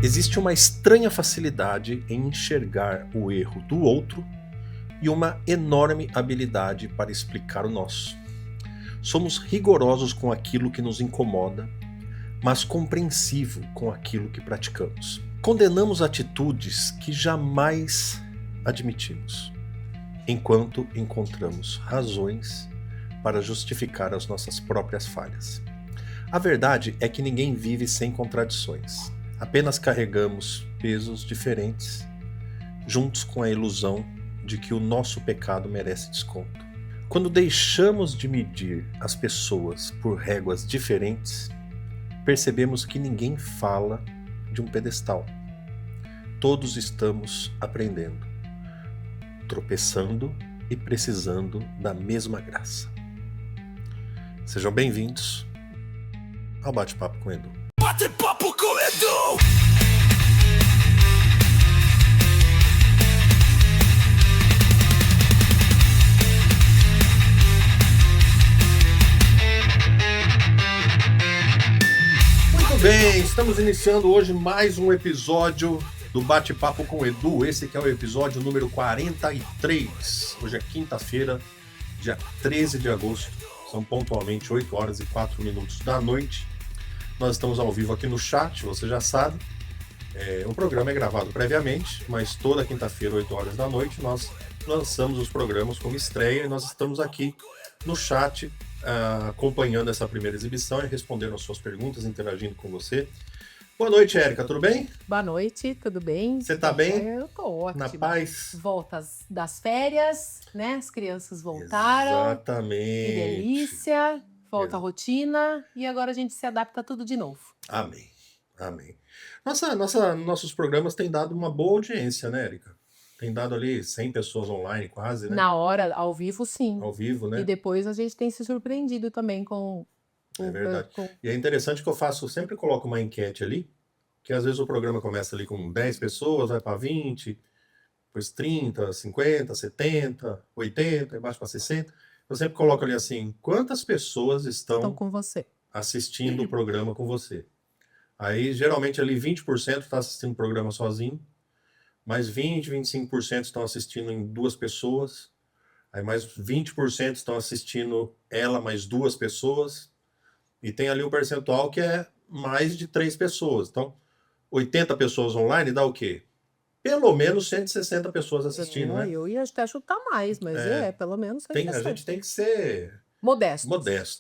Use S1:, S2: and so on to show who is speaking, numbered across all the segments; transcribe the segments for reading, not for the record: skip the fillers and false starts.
S1: Existe uma estranha facilidade em enxergar o erro do outro e uma enorme habilidade para explicar o nosso. Somos rigorosos com aquilo que nos incomoda, mas compreensivo com aquilo que praticamos. Condenamos atitudes que jamais admitimos, enquanto encontramos razões para justificar as nossas próprias falhas. A verdade é que ninguém vive sem contradições. Apenas carregamos pesos diferentes, juntos com a ilusão de que o nosso pecado merece desconto. Quando deixamos de medir as pessoas por réguas diferentes, percebemos que ninguém fala de um pedestal. Todos estamos aprendendo, tropeçando e precisando da mesma graça. Sejam bem-vindos ao Bate-Papo com Edu.
S2: Bate-Papo com Edu!
S1: Muito bem, estamos iniciando hoje mais um episódio do Bate-Papo com Edu. Esse que é o episódio número 43. Hoje é quinta-feira, dia 13 de agosto. São pontualmente 8 horas e 4 minutos da noite. Nós estamos ao vivo aqui no chat, você já sabe. O programa é gravado previamente, mas toda quinta-feira, 8 horas da noite, nós lançamos os programas como estreia e nós estamos aqui no chat acompanhando essa primeira exibição e respondendo as suas perguntas, interagindo com você. Boa noite, Érica, tudo bem?
S3: Boa noite, tudo bem?
S1: Você tá bem?
S3: Eu tô ótima.
S1: Na paz?
S3: Voltas das férias, né? As crianças voltaram.
S1: Exatamente.
S3: Que delícia. Volta a rotina e agora a gente se adapta a tudo de novo.
S1: Amém, amém. Nossos programas têm dado uma boa audiência, né, Érica? Tem dado ali 100 pessoas online quase, né?
S3: Na hora, ao vivo, sim.
S1: Ao vivo, né?
S3: E depois a gente tem se surpreendido também com...
S1: É verdade. E é interessante que eu sempre coloco uma enquete ali, que às vezes o programa começa ali com 10 pessoas, vai para 20, depois 30, 50, 70, 80, baixo para 60. Eu sempre coloco ali assim, quantas pessoas estão
S3: com você
S1: assistindo o programa com você? Aí, geralmente, ali 20% está assistindo o programa sozinho, mais 20, 25% estão assistindo em duas pessoas, aí mais 20% estão assistindo ela mais duas pessoas, e tem ali um percentual que é mais de 3 pessoas. Então, 80 pessoas online dá o quê? Pelo menos 160 pessoas assistindo, né?
S3: Eu ia até chutar mais, mas pelo menos 160.
S1: A gente tem que ser...
S3: Modesto.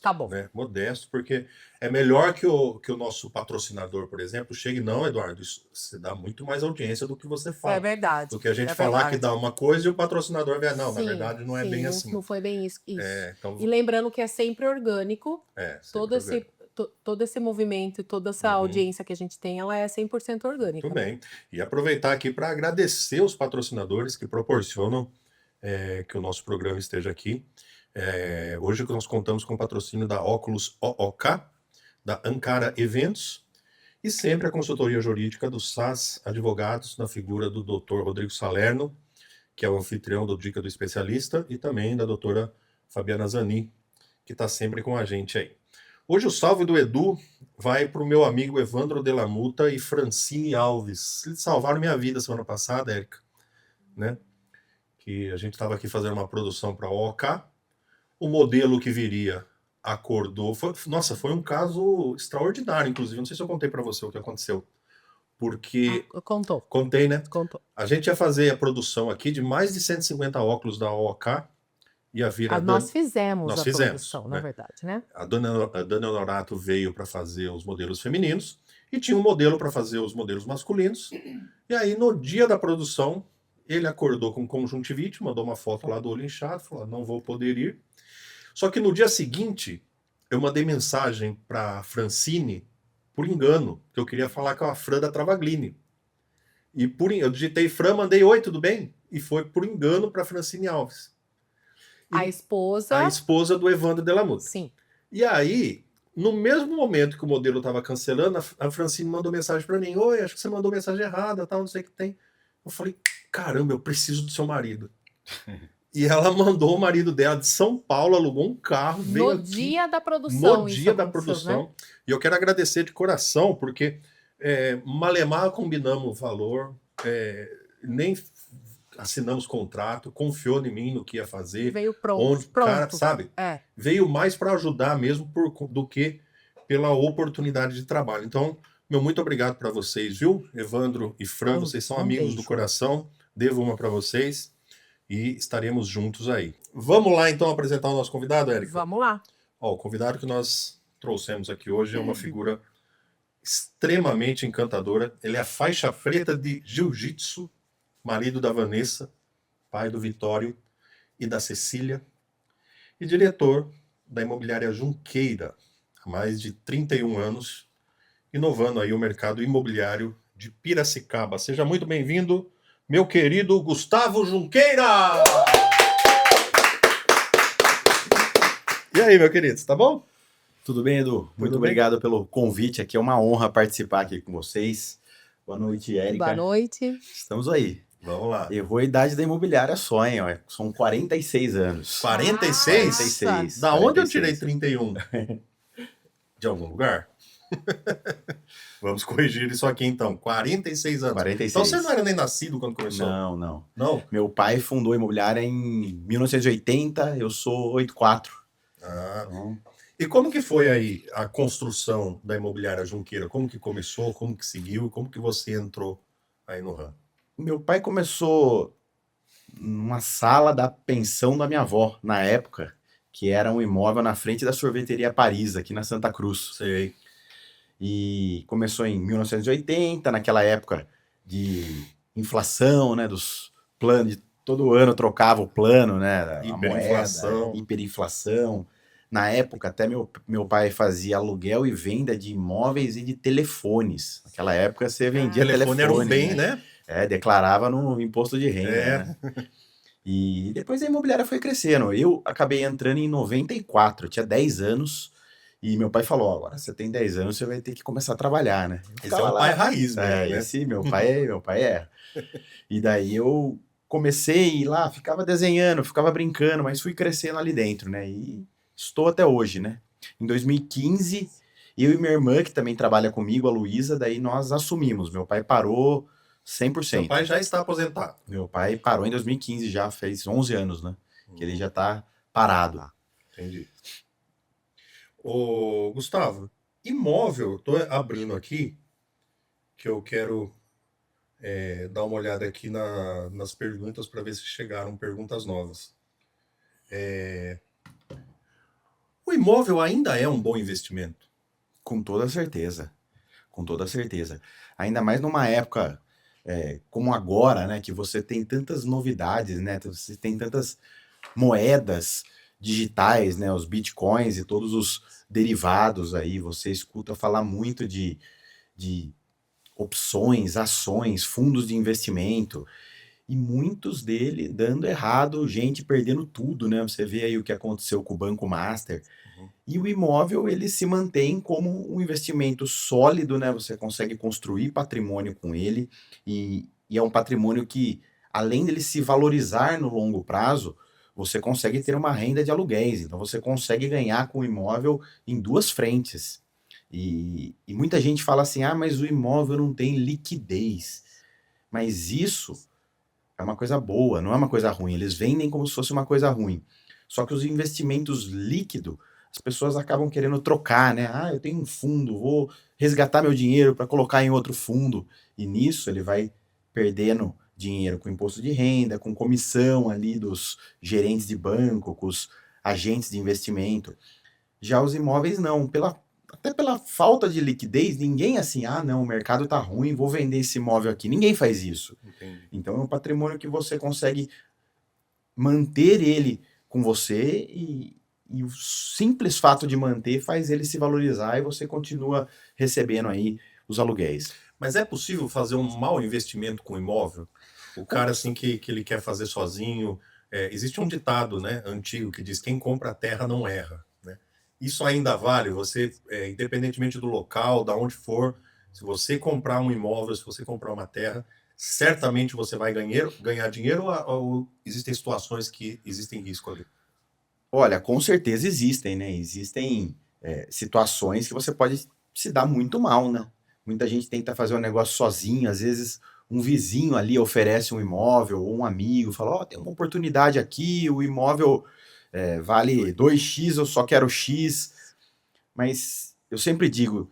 S3: Tá bom.
S1: Né? Modesto, porque é melhor que o nosso patrocinador, por exemplo, chegue, não, Eduardo, isso você dá muito mais audiência do que você fala.
S3: É verdade.
S1: Do que a gente falar que dá uma coisa e o patrocinador vai, não, na verdade não é bem assim.
S3: Não foi bem isso.
S1: Então...
S3: E lembrando que é sempre orgânico,
S1: sempre
S3: todo esse movimento, toda essa audiência que a gente tem, ela é 100% orgânica.
S1: Muito bem. E aproveitar aqui para agradecer os patrocinadores que proporcionam que o nosso programa esteja aqui. Hoje nós contamos com o patrocínio da Óculos OOK, da Ankara Eventos e sempre a consultoria jurídica do SAS Advogados, na figura do Dr. Rodrigo Salerno, que é o anfitrião do Dica do Especialista, e também da doutora Fabiana Zani, que está sempre com a gente aí. Hoje o salve do Edu vai para o meu amigo Evandro Delamuta e Francine Alves. Eles salvaram minha vida semana passada, Érica, né? Que a gente estava aqui fazendo uma produção para a OOK. O modelo que viria acordou. Foi um caso extraordinário, inclusive. Não sei se eu contei para você o que aconteceu. Porque...
S3: Contou.
S1: Contei, né?
S3: Contou.
S1: A gente ia fazer a produção aqui de mais de 150 óculos da OOK. Ia vir
S3: nós fizemos a produção,
S1: né?
S3: Na verdade, né?
S1: A Dana Honorato veio para fazer os modelos femininos e tinha um modelo para fazer os modelos masculinos. E aí, no dia da produção, ele acordou com conjuntivite, mandou uma foto lá do olho inchado, falou, não vou poder ir. Só que no dia seguinte, eu mandei mensagem para Francine, por engano, que eu queria falar com a Fran da Travaglini. E eu digitei Fran, mandei oi, tudo bem? E foi por engano para Francine Alves.
S3: A esposa
S1: do Evandro Delamuta.
S3: Sim.
S1: E aí, no mesmo momento que o modelo estava cancelando, a Francine mandou mensagem para mim, oi, acho que você mandou mensagem errada, tal, não sei o que tem. Eu falei, caramba, eu preciso do seu marido. E ela mandou o marido dela de São Paulo, alugou um carro, veio
S3: no dia da produção.
S1: No dia da produção. Né? E eu quero agradecer de coração, porque Malemar combinamos o valor, nem assinamos contrato, confiou em mim no que ia fazer,
S3: Veio pronto.
S1: onde, cara, sabe?
S3: É.
S1: Veio mais para ajudar mesmo do que pela oportunidade de trabalho. Então, meu muito obrigado para vocês, viu? Evandro e Fran, vocês são amigos do coração. Devo uma para vocês e estaremos juntos aí. Vamos lá, então, apresentar o nosso convidado, Érica?
S3: Vamos lá.
S1: Ó, o convidado que nós trouxemos aqui hoje é uma figura extremamente encantadora. Ele é a faixa preta de jiu-jitsu, marido da Vanessa, pai do Vitório e da Cecília, e diretor da imobiliária Junqueira, há mais de 31 anos, inovando aí o mercado imobiliário de Piracicaba. Seja muito bem-vindo, meu querido Gustavo Junqueira! E aí, meu querido, tá bom?
S4: Tudo bem, Edu? Muito obrigado pelo convite aqui. É uma honra participar aqui com vocês. Boa noite, Érica.
S3: Boa noite.
S4: Estamos aí.
S1: Vamos lá.
S4: Errou a idade da imobiliária só, hein? São 46 anos.
S1: 46?
S4: 46.
S1: Da onde eu
S4: 46.
S1: tirei 31? De algum lugar? Vamos corrigir isso aqui então. 46 anos.
S4: 46.
S1: Então você não era nem nascido quando começou?
S4: Não, não.
S1: Não?
S4: Meu pai fundou a imobiliária em 1980, eu sou 84.
S1: Ah.
S4: Então,
S1: E como que foi aí a construção da imobiliária Junqueira? Como que começou? Como que seguiu? Como que você entrou aí no ramo?
S4: meu pai começou numa sala da pensão da minha avó, na época, que era um imóvel na frente da sorveteria Paris, aqui na Santa Cruz.
S1: Sei.
S4: E começou em 1980, naquela época de inflação, né, dos planos, de todo ano trocava o plano, né, a
S1: Hiperinflação.
S4: moeda, hiperinflação. Na época, até meu pai fazia aluguel e venda de imóveis e de telefones. Naquela época, você vendia telefone,
S1: Telefone era um bem, né?
S4: Declarava no imposto de renda, né? E depois a imobiliária foi crescendo. Eu acabei entrando em 94, eu tinha 10 anos. E meu pai falou, agora você tem 10 anos, você vai ter que começar a trabalhar, né? Eu
S1: Esse é
S4: ficava
S1: um
S4: lá.
S1: pai raiz, né?
S4: Esse meu pai é. E daí eu comecei a ir lá, ficava desenhando, ficava brincando, mas fui crescendo ali dentro, né? E estou até hoje, né? Em 2015, eu e minha irmã, que também trabalha comigo, a Luísa, daí nós assumimos. Meu pai parou 100%.
S1: Seu pai já está aposentado.
S4: Meu pai parou em 2015 já, fez 11 anos, né? Que ele já tá parado.
S1: Entendi. Ô, Gustavo, imóvel, tô abrindo aqui, que eu quero dar uma olhada aqui nas perguntas para ver se chegaram perguntas novas. O imóvel ainda é um bom investimento?
S4: Com toda certeza. Com toda certeza. Ainda mais numa época como agora, né? Que você tem tantas novidades, né? Você tem tantas moedas digitais, né? Os bitcoins e todos os derivados aí. Você escuta falar muito de opções, ações, fundos de investimento. E muitos dele dando errado, gente perdendo tudo, né? Você vê aí o que aconteceu com o Banco Master. E o imóvel, ele se mantém como um investimento sólido, né? Você consegue construir patrimônio com ele e é um patrimônio que, além dele se valorizar no longo prazo, você consegue ter uma renda de aluguéis. Então, você consegue ganhar com o imóvel em duas frentes. E muita gente fala assim, mas o imóvel não tem liquidez. Mas isso é uma coisa boa, não é uma coisa ruim. Eles vendem como se fosse uma coisa ruim. Só que os investimentos líquidos, as pessoas acabam querendo trocar, né? Eu tenho um fundo, vou resgatar meu dinheiro para colocar em outro fundo. E nisso ele vai perdendo dinheiro com imposto de renda, com comissão ali dos gerentes de banco, com os agentes de investimento. Já os imóveis não, até pela falta de liquidez, ninguém assim, não, o mercado tá ruim, vou vender esse imóvel aqui. Ninguém faz isso.
S1: Entendi.
S4: Então é um patrimônio que você consegue manter ele com você e o simples fato de manter faz ele se valorizar e você continua recebendo aí os aluguéis.
S1: Mas é possível fazer um mau investimento com imóvel? O cara assim que ele quer fazer sozinho, existe um ditado, né, antigo que diz quem compra a terra não erra, né? Isso ainda vale? Você, independentemente do local, da onde for, se você comprar um imóvel, se você comprar uma terra, certamente você vai ganhar dinheiro ou existem situações que existem risco ali?
S4: Olha, com certeza existem, né? Existem situações que você pode se dar muito mal, né? Muita gente tenta fazer um negócio sozinho, às vezes um vizinho ali oferece um imóvel, ou um amigo fala, ó, tem uma oportunidade aqui, o imóvel vale 2x, eu só quero X. Mas eu sempre digo,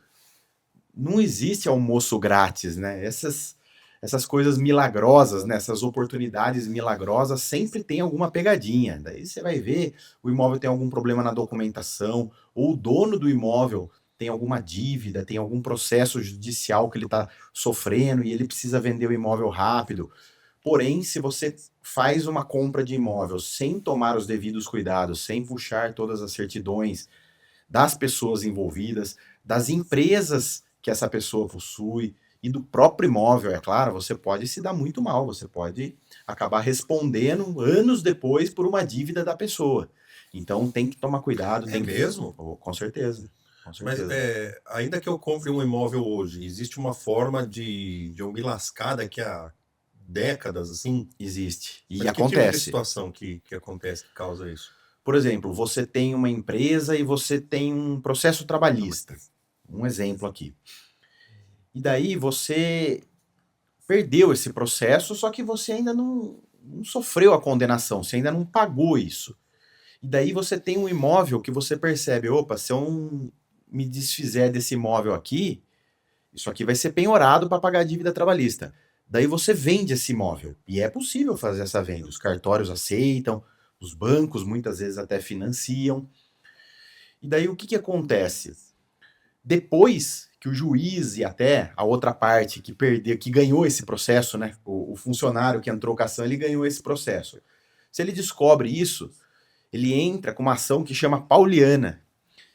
S4: não existe almoço grátis, né? Essas coisas milagrosas, né? Essas oportunidades milagrosas sempre tem alguma pegadinha. Daí você vai ver, o imóvel tem algum problema na documentação, ou o dono do imóvel tem alguma dívida, tem algum processo judicial que ele está sofrendo e ele precisa vender o imóvel rápido. Porém, se você faz uma compra de imóvel sem tomar os devidos cuidados, sem puxar todas as certidões das pessoas envolvidas, das empresas que essa pessoa possui e do próprio imóvel, é claro, você pode se dar muito mal, você pode acabar respondendo anos depois por uma dívida da pessoa. Então tem que tomar cuidado.
S1: É mesmo?
S4: Com certeza. Com
S1: Mas
S4: certeza.
S1: ainda que eu compre um imóvel hoje, existe uma forma de eu me lascar daqui a décadas, assim?
S4: Existe. E
S1: Mas que tipo de
S4: acontece.
S1: situação que acontece que causa isso?
S4: Por exemplo, você tem uma empresa e você tem um processo trabalhista. Um exemplo aqui. E daí você perdeu esse processo, só que você ainda não sofreu a condenação, você ainda não pagou isso. E daí você tem um imóvel que você percebe, opa, se eu não me desfizer desse imóvel aqui, isso aqui vai ser penhorado para pagar a dívida trabalhista. Daí você vende esse imóvel. E é possível fazer essa venda. Os cartórios aceitam, os bancos muitas vezes até financiam. E daí o que acontece? Depois que o juiz e até a outra parte que perdeu, que ganhou esse processo, né? O funcionário que entrou com a ação, ele ganhou esse processo. Se ele descobre isso, ele entra com uma ação que chama pauliana.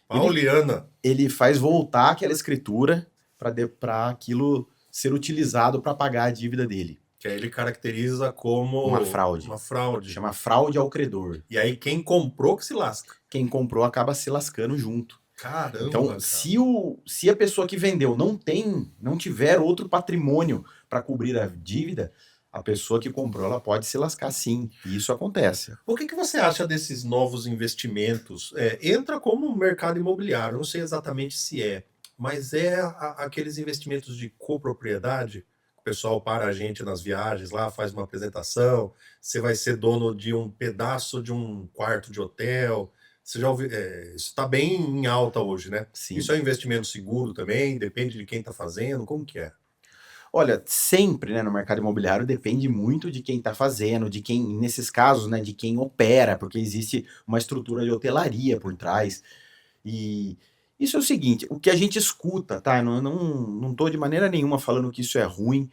S1: Pauliana.
S4: Ele faz voltar aquela escritura para aquilo ser utilizado para pagar a dívida dele.
S1: Que aí ele caracteriza como
S4: Uma fraude.
S1: Uma fraude.
S4: Chama fraude ao credor.
S1: E aí quem comprou que se lasca.
S4: Quem comprou acaba se lascando junto.
S1: Caramba,
S4: então,
S1: cara.
S4: se a pessoa que vendeu não tiver outro patrimônio para cobrir a dívida, a pessoa que comprou ela pode se lascar sim. E isso acontece.
S1: O que você acha desses novos investimentos? Entra como mercado imobiliário, não sei exatamente se mas aqueles investimentos de copropriedade. O pessoal para a gente nas viagens lá, faz uma apresentação, você vai ser dono de um pedaço de um quarto de hotel. Você já ouviu? Isso está bem em alta hoje, né?
S4: Sim.
S1: Isso é um investimento seguro também? Depende de quem está fazendo? Como que é?
S4: Olha, sempre, né, no mercado imobiliário depende muito de quem está fazendo, de quem, nesses casos, né, de quem opera, porque existe uma estrutura de hotelaria por trás. E isso é o seguinte, o que a gente escuta, tá? Eu não tô de maneira nenhuma falando que isso é ruim,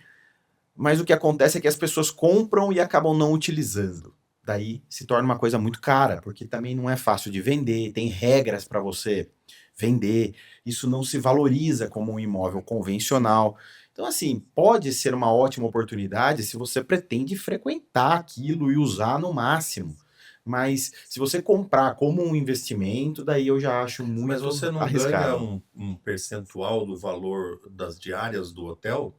S4: mas o que acontece é que as pessoas compram e acabam não utilizando. Daí se torna uma coisa muito cara, porque também não é fácil de vender, tem regras para você vender, isso não se valoriza como um imóvel convencional. Então, assim, pode ser uma ótima oportunidade se você pretende frequentar aquilo e usar no máximo. Mas se você comprar como um investimento, daí eu já acho muito
S1: Mas você não
S4: arriscado.
S1: ganha um percentual do valor das diárias do hotel?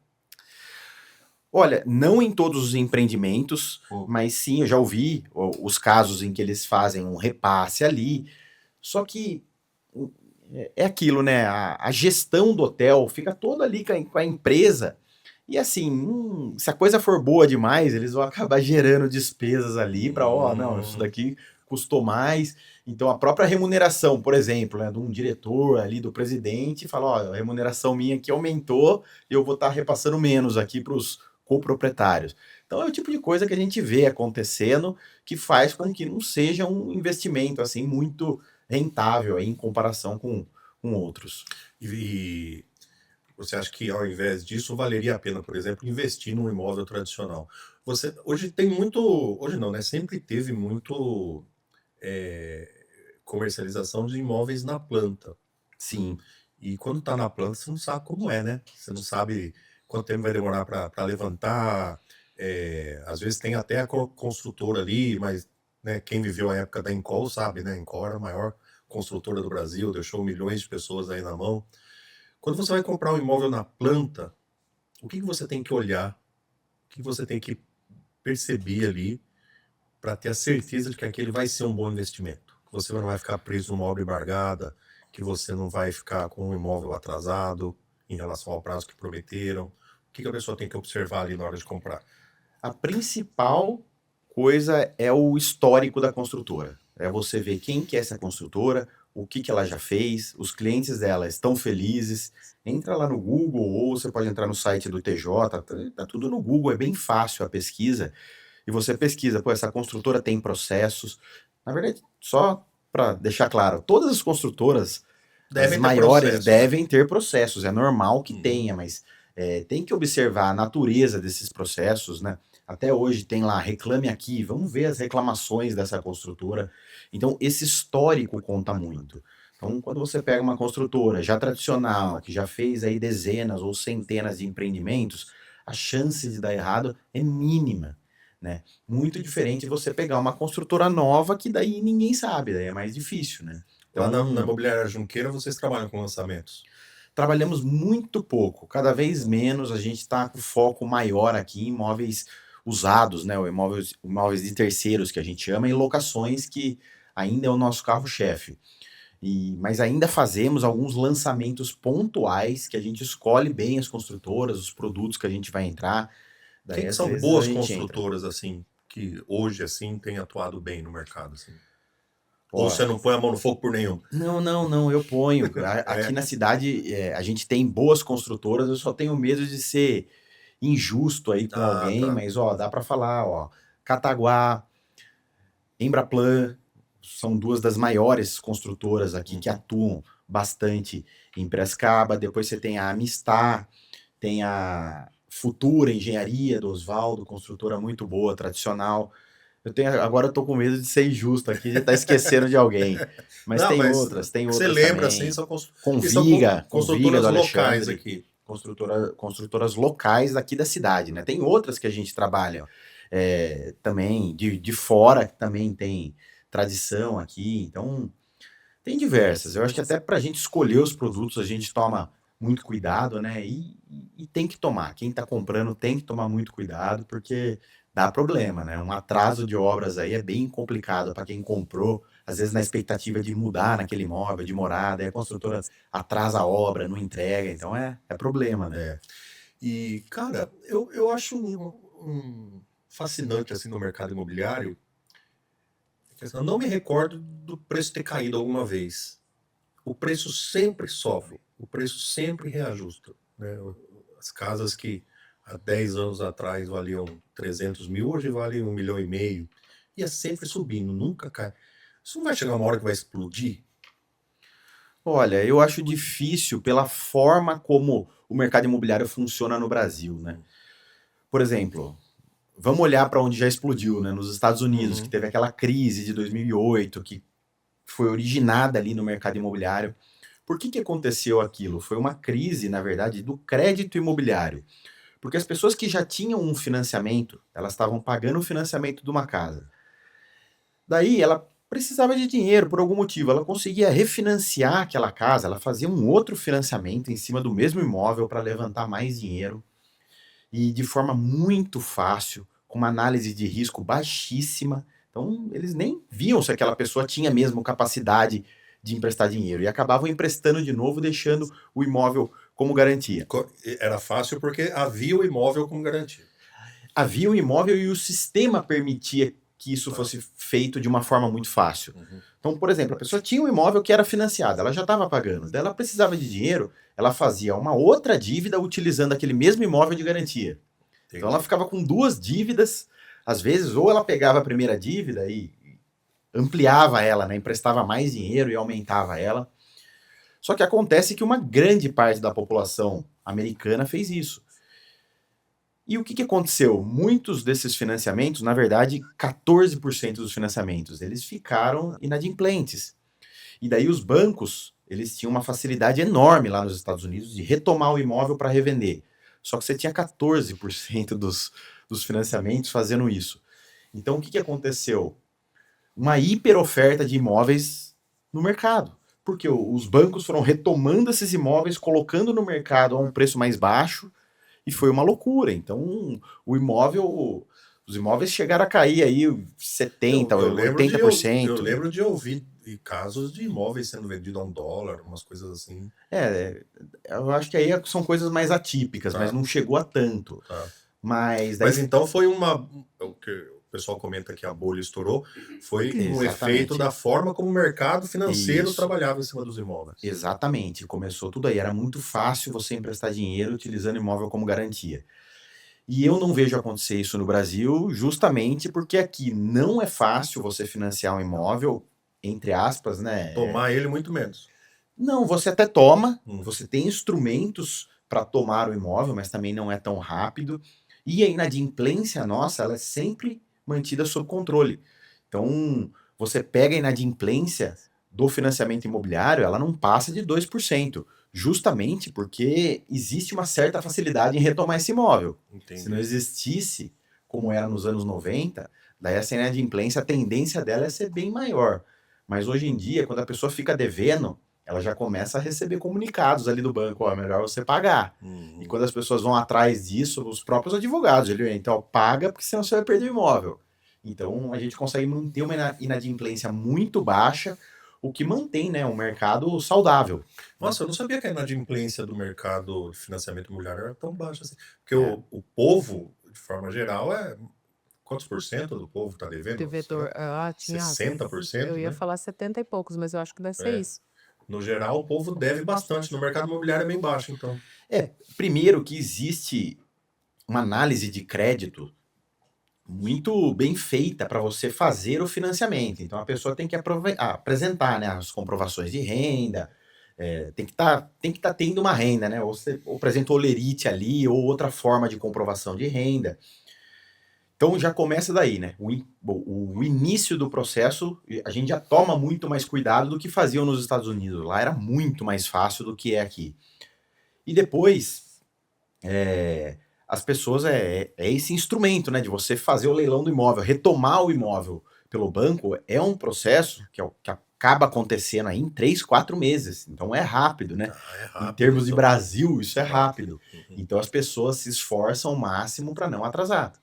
S4: Olha, não em todos os empreendimentos, mas sim, eu já ouvi os casos em que eles fazem um repasse ali. Só que é aquilo, né? A gestão do hotel fica toda ali com a empresa. E assim, se a coisa for boa demais, eles vão acabar gerando despesas ali para, não, isso daqui custou mais. Então a própria remuneração, por exemplo, né, de um diretor ali, do presidente, fala, a remuneração minha aqui aumentou, eu vou estar repassando menos aqui para os coproprietários. Então é o tipo de coisa que a gente vê acontecendo que faz com que não seja um investimento assim muito rentável aí, em comparação com outros.
S1: E você acha que ao invés disso valeria a pena, por exemplo, investir num imóvel tradicional? Hoje tem muito, hoje não, né? Sempre teve muito comercialização de imóveis na planta.
S4: Sim.
S1: E quando está na planta, você não sabe como é, né? Você não sabe quanto tempo vai demorar para levantar. Às vezes tem até a construtora ali, mas né, quem viveu a época da Encol sabe, né? A Encol era a maior construtora do Brasil, deixou milhões de pessoas aí na mão. Quando você vai comprar um imóvel na planta, o que você tem que olhar? O que você tem que perceber ali para ter a certeza de que aquele vai ser um bom investimento? Que você não vai ficar preso numa obra embargada, que você não vai ficar com um imóvel atrasado. em relação ao prazo que prometeram? O que a pessoa tem que observar ali na hora de comprar?
S4: A principal coisa é o histórico da construtora. É você ver quem que é essa construtora, o que ela já fez, os clientes dela estão felizes. Entra lá no Google ou você pode entrar no site do TJ, tá tudo no Google, é bem fácil a pesquisa. E você pesquisa, pô, essa construtora tem processos. Na verdade, só para deixar claro, todas as construtoras,
S1: Devem
S4: as
S1: ter
S4: maiores,
S1: processos.
S4: devem ter processos. É normal que
S1: Uhum.
S4: tenha, mas tem que observar a natureza desses processos, né? Até hoje tem lá, reclame aqui, vamos ver as reclamações dessa construtora. Então, esse histórico conta muito. Então, quando você pega uma construtora já tradicional, que já fez aí dezenas ou centenas de empreendimentos, a chance de dar errado é mínima, né? Muito diferente de você pegar uma construtora nova, que daí ninguém sabe, daí é mais difícil, né?
S1: Lá
S4: Então,
S1: na Imobiliária Junqueira, vocês trabalham com lançamentos?
S4: trabalhamos muito pouco, cada vez menos. A gente está com foco maior aqui em imóveis usados, né? Ou imóveis de terceiros, que a gente chama, e locações, que ainda é o nosso carro-chefe. Mas ainda fazemos alguns lançamentos pontuais, que a gente escolhe bem as construtoras, os produtos que a gente vai entrar. Daí,
S1: Quem que
S4: às
S1: são
S4: vezes, a
S1: boas
S4: gente entra.
S1: construtoras, assim, que hoje, assim, têm atuado bem no mercado, assim?
S4: Ó,
S1: Ou você não põe a mão no fogo por nenhum?
S4: Não, eu ponho. Aqui na cidade, a gente tem boas construtoras, eu só tenho medo de ser injusto aí com
S1: Ah,
S4: alguém,
S1: tá.
S4: mas ó, dá para falar, ó, Cataguá, Embraplan, são duas das maiores construtoras aqui que atuam bastante em Piracicaba. Depois você tem a Amistar, tem a Futura Engenharia do Osvaldo, construtora muito boa, tradicional. Agora eu tô com medo de ser injusto aqui, de estar esquecendo de alguém. Mas
S1: Não,
S4: tem
S1: mas
S4: outras, tem
S1: que você
S4: outras
S1: lembra,
S4: também.
S1: assim, são
S4: Conviga
S1: construtoras
S4: do
S1: locais
S4: Alexandre.
S1: aqui.
S4: Construtoras locais daqui da cidade, né? Tem outras que a gente trabalha também de fora, que também tem tradição aqui. Então, tem diversas. Eu acho que até para a gente escolher os produtos, a gente toma muito cuidado, né? E tem que tomar. Quem está comprando tem que tomar muito cuidado, porque dá problema, né? Um atraso de obras aí é bem complicado para quem comprou, às vezes na expectativa de mudar naquele imóvel, de morada, aí a construtora atrasa a obra, não entrega, então é problema, né?
S1: E, cara, eu acho fascinante, assim, no mercado imobiliário. Eu não me recordo do preço ter caído alguma vez. O preço sempre sobe, o preço sempre reajusta, né? As casas que há 10 anos atrás valiam 300 mil, hoje valem 1,5 milhão. E é sempre subindo, nunca cai. Isso não vai chegar uma hora que vai explodir?
S4: Olha, eu acho difícil pela forma como o mercado imobiliário funciona no Brasil, né? Por exemplo, vamos olhar para onde já explodiu, né? Nos Estados Unidos, que teve aquela crise de 2008, que foi originada ali no mercado imobiliário. Por que aconteceu aquilo? Foi uma crise, na verdade, do crédito imobiliário. Porque as pessoas que já tinham um financiamento, elas estavam pagando o financiamento de uma casa. Daí ela precisava de dinheiro por algum motivo, ela conseguia refinanciar aquela casa, ela fazia um outro financiamento em cima do mesmo imóvel para levantar mais dinheiro e de forma muito fácil, com uma análise de risco baixíssima. Então, eles nem viam se aquela pessoa tinha mesmo capacidade de emprestar dinheiro e acabavam emprestando de novo, deixando o imóvel como garantia.
S1: Era fácil porque havia o imóvel como garantia.
S4: Havia o imóvel e o sistema permitia que isso fosse feito de uma forma muito fácil. Então, por exemplo, a pessoa tinha um imóvel que era financiado, ela já estava pagando, daí ela precisava de dinheiro, ela fazia uma outra dívida utilizando aquele mesmo imóvel de garantia. Então ela ficava com duas dívidas, às vezes, ou ela pegava a primeira dívida e ampliava ela, né, emprestava mais dinheiro e aumentava ela. Só que acontece que uma grande parte da população americana fez isso. E o que aconteceu? Muitos desses financiamentos, na verdade, 14% dos financiamentos, eles ficaram inadimplentes. E daí os bancos, eles tinham uma facilidade enorme lá nos Estados Unidos de retomar o imóvel para revender. Só que você tinha 14% dos financiamentos fazendo isso. Então o que aconteceu? Uma hiperoferta de imóveis no mercado. Porque os bancos foram retomando esses imóveis, colocando no mercado a um preço mais baixo, e foi uma loucura. Então, os imóveis chegaram a cair aí 70%, 80%.
S1: Eu lembro de ouvir e casos de imóveis sendo vendidos a $1, umas coisas assim.
S4: Eu acho que aí são coisas mais atípicas,
S1: Tá.
S4: mas não chegou a tanto.
S1: Tá.
S4: Mas daí
S1: Mas então foi o que o pessoal comenta que a bolha estourou, foi um
S4: Exatamente.
S1: efeito da forma como o mercado financeiro
S4: Isso.
S1: trabalhava em cima dos imóveis.
S4: Exatamente, começou tudo aí. Era muito fácil você emprestar dinheiro utilizando imóvel como garantia. E eu não vejo acontecer isso no Brasil, justamente porque aqui não é fácil você financiar um imóvel, entre aspas, né?
S1: Tomar ele muito menos.
S4: Não, você até toma,
S1: Hum.
S4: você tem instrumentos para tomar o imóvel, mas também não é tão rápido. E a inadimplência nossa, ela é sempre mantida sob controle. Então, você pega a inadimplência do financiamento imobiliário, ela não passa de 2%, justamente porque existe uma certa facilidade em retomar esse imóvel.
S1: Entendi.
S4: Se não existisse, como era nos anos 90, daí essa inadimplência, a tendência dela é ser bem maior. Mas hoje em dia, quando a pessoa fica devendo, ela já começa a receber comunicados ali do banco, ó, é melhor você pagar.
S1: Uhum.
S4: E quando as pessoas vão atrás disso, os próprios advogados, então paga porque senão você vai perder o imóvel. Então a gente consegue manter uma inadimplência muito baixa, o que mantém, né, um mercado saudável.
S1: Nossa, eu não sabia que a inadimplência do mercado de financiamento imobiliário era tão baixa assim. Porque
S4: É.
S1: o povo, de forma geral, quantos por cento do povo está devendo?
S3: Devedor. Tinha.
S1: 60%,
S3: Eu ia
S1: né?
S3: falar 70 e poucos, mas eu acho que deve ser isso.
S1: No geral, o povo deve bastante. No mercado imobiliário é bem baixo, então.
S4: Primeiro que existe uma análise de crédito muito bem feita para você fazer o financiamento. Então a pessoa tem que apresentar, né, as comprovações de renda, tem que estar tendo uma renda, né? Ou você apresenta o olerite ali, ou outra forma de comprovação de renda. Então já começa daí, né? O início do processo, a gente já toma muito mais cuidado do que faziam nos Estados Unidos. Lá era muito mais fácil do que é aqui. E depois, as pessoas, esse instrumento, né? De você fazer o leilão do imóvel, retomar o imóvel pelo banco, é um processo que acaba acontecendo aí em 3, 4 meses. Então é rápido, né?
S1: É rápido,
S4: Em termos de
S1: então.
S4: Brasil, isso é rápido.
S1: Uhum.
S4: Então as pessoas se esforçam ao máximo para não atrasar.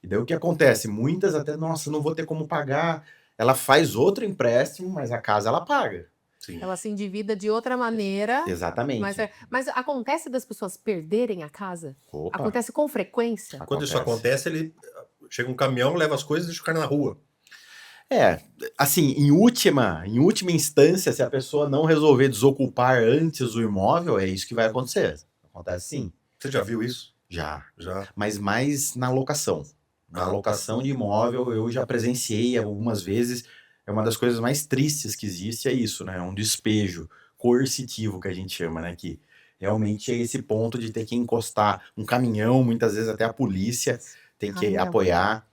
S4: E daí o que acontece? Muitas até, nossa, não vou ter como pagar. Ela faz outro empréstimo, mas a casa ela paga.
S1: Sim.
S3: Ela se endivida de outra maneira.
S4: Exatamente.
S3: Mas acontece das pessoas perderem a casa?
S4: Opa,
S3: Acontece com frequência?
S1: Quando isso acontece, chega um caminhão, leva as coisas e deixa o cara na rua.
S4: Assim, em última instância, se a pessoa não resolver desocupar antes o imóvel, é isso que vai acontecer. Acontece sim,
S1: Você já viu isso?
S4: já.
S1: Já.
S4: Mas mais na locação. Na locação de imóvel, eu já presenciei algumas vezes. É uma das coisas mais tristes que existe, é isso, né? Um despejo coercitivo que a gente chama, né? Que realmente chega esse ponto de ter que encostar um caminhão, muitas vezes até a polícia tem que apoiar.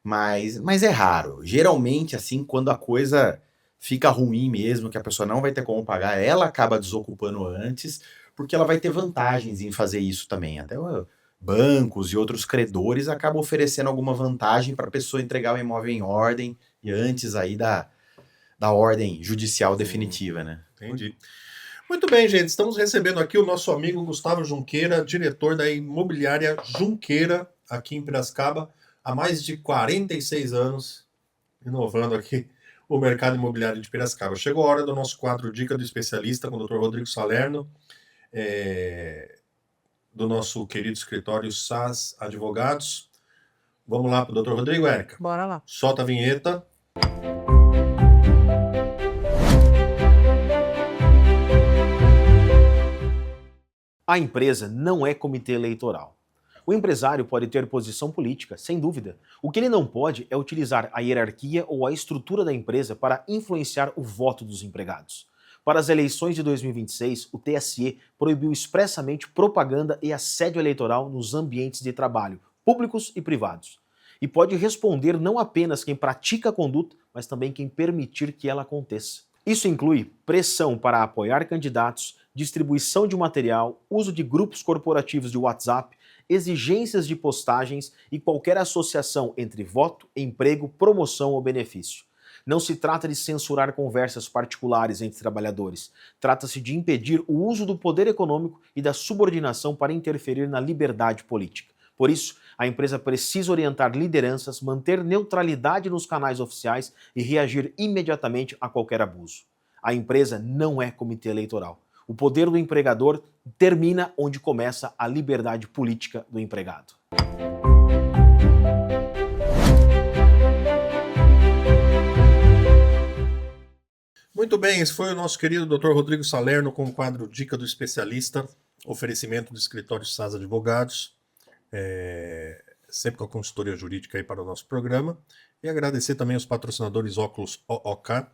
S4: Mas é raro. Geralmente, assim, quando a coisa fica ruim mesmo, que a pessoa não vai ter como pagar, ela acaba desocupando antes, porque ela vai ter vantagens em fazer isso também. Até bancos e outros credores acabam oferecendo alguma vantagem para a pessoa entregar o imóvel em ordem e antes aí da ordem judicial definitiva, né?
S1: Entendi. Muito bem, gente. Estamos recebendo aqui o nosso amigo Gustavo Junqueira, diretor da imobiliária Junqueira, aqui em Piracicaba, há mais de 46 anos, inovando aqui o mercado imobiliário de Piracicaba. Chegou a hora do nosso quadro Dica do Especialista com o Dr. Rodrigo Salerno, do nosso querido escritório SAS Advogados. Vamos lá para o Dr. Rodrigo, Érica?
S3: Bora lá.
S1: Solta a vinheta.
S5: A empresa não é comitê eleitoral. O empresário pode ter posição política, sem dúvida. O que ele não pode é utilizar a hierarquia ou a estrutura da empresa para influenciar o voto dos empregados. Para as eleições de 2026, o TSE proibiu expressamente propaganda e assédio eleitoral nos ambientes de trabalho, públicos e privados. E pode responder não apenas quem pratica a conduta, mas também quem permitir que ela aconteça. Isso inclui pressão para apoiar candidatos, distribuição de material, uso de grupos corporativos de WhatsApp, exigências de postagens e qualquer associação entre voto, emprego, promoção ou benefício. Não se trata de censurar conversas particulares entre trabalhadores. Trata-se de impedir o uso do poder econômico e da subordinação para interferir na liberdade política. Por isso, A empresa precisa orientar lideranças, manter neutralidade nos canais oficiais e reagir imediatamente a qualquer abuso. A empresa não é comitê eleitoral. O poder do empregador termina onde começa a liberdade política do empregado.
S1: Muito bem, esse foi o nosso querido Dr. Rodrigo Salerno com o quadro Dica do Especialista, oferecimento do Escritório SAS Advogados, sempre com a consultoria jurídica aí para o nosso programa. E agradecer também aos patrocinadores Óculos OOK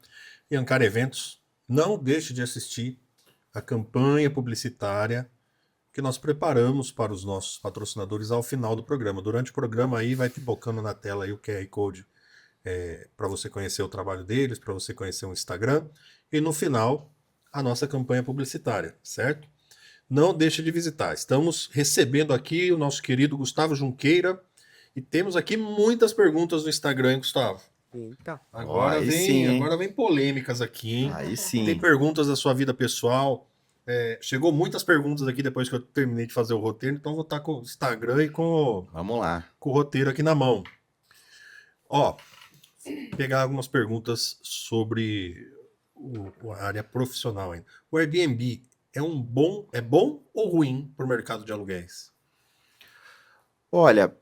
S1: e Ancar Eventos. Não deixe de assistir a campanha publicitária que nós preparamos para os nossos patrocinadores ao final do programa. Durante o programa aí vai pipocando na tela aí o QR Code para você conhecer o trabalho deles, para você conhecer o Instagram, e no final a nossa campanha publicitária, certo? Não deixe de visitar. Estamos recebendo aqui o nosso querido Gustavo Junqueira e temos aqui muitas perguntas no Instagram, hein, Gustavo?
S6: Eita.
S1: Agora,
S4: Aí
S1: vem,
S4: sim, hein?
S1: agora vem polêmicas aqui, hein?
S4: Aí sim.
S1: Tem perguntas da sua vida pessoal. Chegou muitas perguntas aqui depois que eu terminei de fazer o roteiro, então vou estar com o Instagram e com
S4: Vamos lá.
S1: o roteiro aqui na mão. Ó, pegar algumas perguntas sobre a área profissional ainda. O Airbnb é bom ou ruim para o mercado de aluguéis?
S4: Olha,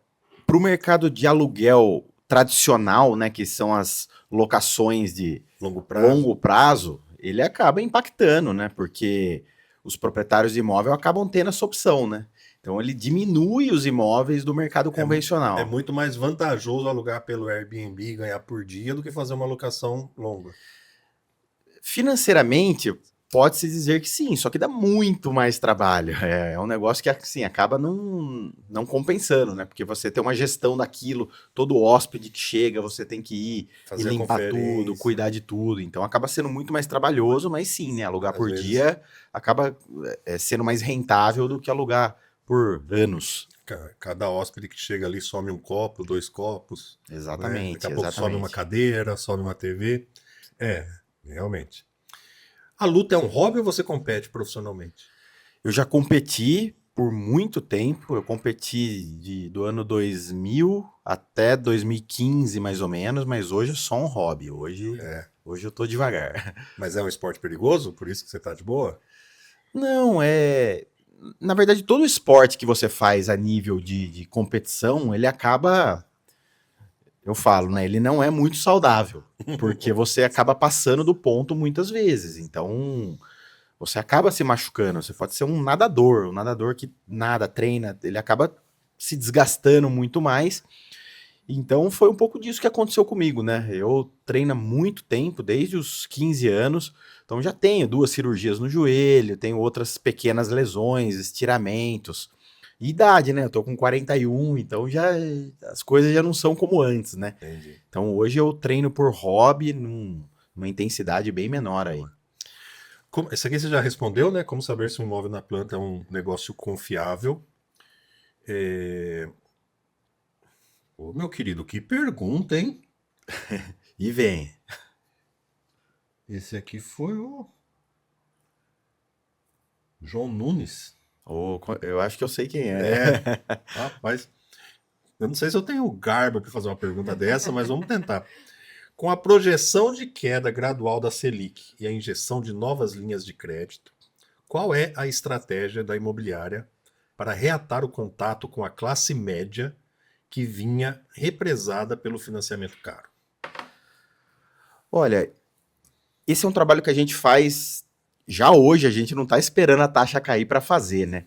S4: para o mercado de aluguel tradicional, né, que são as locações de longo prazo, ele acaba impactando, né, porque os proprietários de imóvel acabam tendo essa opção, né? Então ele diminui os imóveis do mercado convencional.
S1: É muito mais vantajoso alugar pelo Airbnb e ganhar por dia do que fazer uma locação longa.
S4: Financeiramente, pode-se dizer que sim, só que dá muito mais trabalho. É um negócio que, assim, acaba não compensando, né? Porque você tem uma gestão daquilo, todo hóspede que chega, você tem que ir e limpar tudo, cuidar de tudo. Então, acaba sendo muito mais trabalhoso, mas sim, né? Alugar
S1: Às
S4: por
S1: vezes.
S4: dia acaba sendo mais rentável do que alugar por anos.
S1: Cada hóspede que chega ali some um copo, 2 copos. Né?
S4: Exatamente,
S1: Daqui a pouco sobe
S4: exatamente.
S1: uma cadeira, sobe uma TV. Realmente. A luta é um hobby ou você compete profissionalmente?
S4: Eu já competi por muito tempo, eu competi do ano 2000 até 2015, mais ou menos, mas hoje é só um hobby, hoje eu tô devagar.
S1: Mas é um esporte perigoso, por isso que você tá de boa?
S4: Não, na verdade, todo esporte que você faz a nível de competição, ele acaba, eu falo, né, ele não é muito saudável, porque você acaba passando do ponto muitas vezes, então você acaba se machucando. Você pode ser um nadador que nada, treina, ele acaba se desgastando muito mais. Então foi um pouco disso que aconteceu comigo, né? Eu treino há muito tempo, desde os 15 anos, então já tenho 2 cirurgias no joelho, tenho outras pequenas lesões, estiramentos. E idade, né? Eu tô com 41, então as coisas já não são como antes, né?
S1: Entendi.
S4: Então hoje eu treino por hobby, numa intensidade bem menor aí.
S1: Esse aqui você já respondeu, né? Como saber se um imóvel na planta é um negócio confiável? Ô, meu querido, que pergunta, hein?
S4: E vem.
S1: Esse aqui foi o João Nunes.
S4: Eu acho que eu sei quem é.
S1: Rapaz, eu não sei se eu tenho garbo para fazer uma pergunta dessa, mas vamos tentar. Com a projeção de queda gradual da Selic e a injeção de novas linhas de crédito, qual é a estratégia da imobiliária para reatar o contato com a classe média que vinha represada pelo financiamento caro?
S4: Olha, esse é um trabalho que a gente faz já hoje, a gente não está esperando a taxa cair para fazer, né?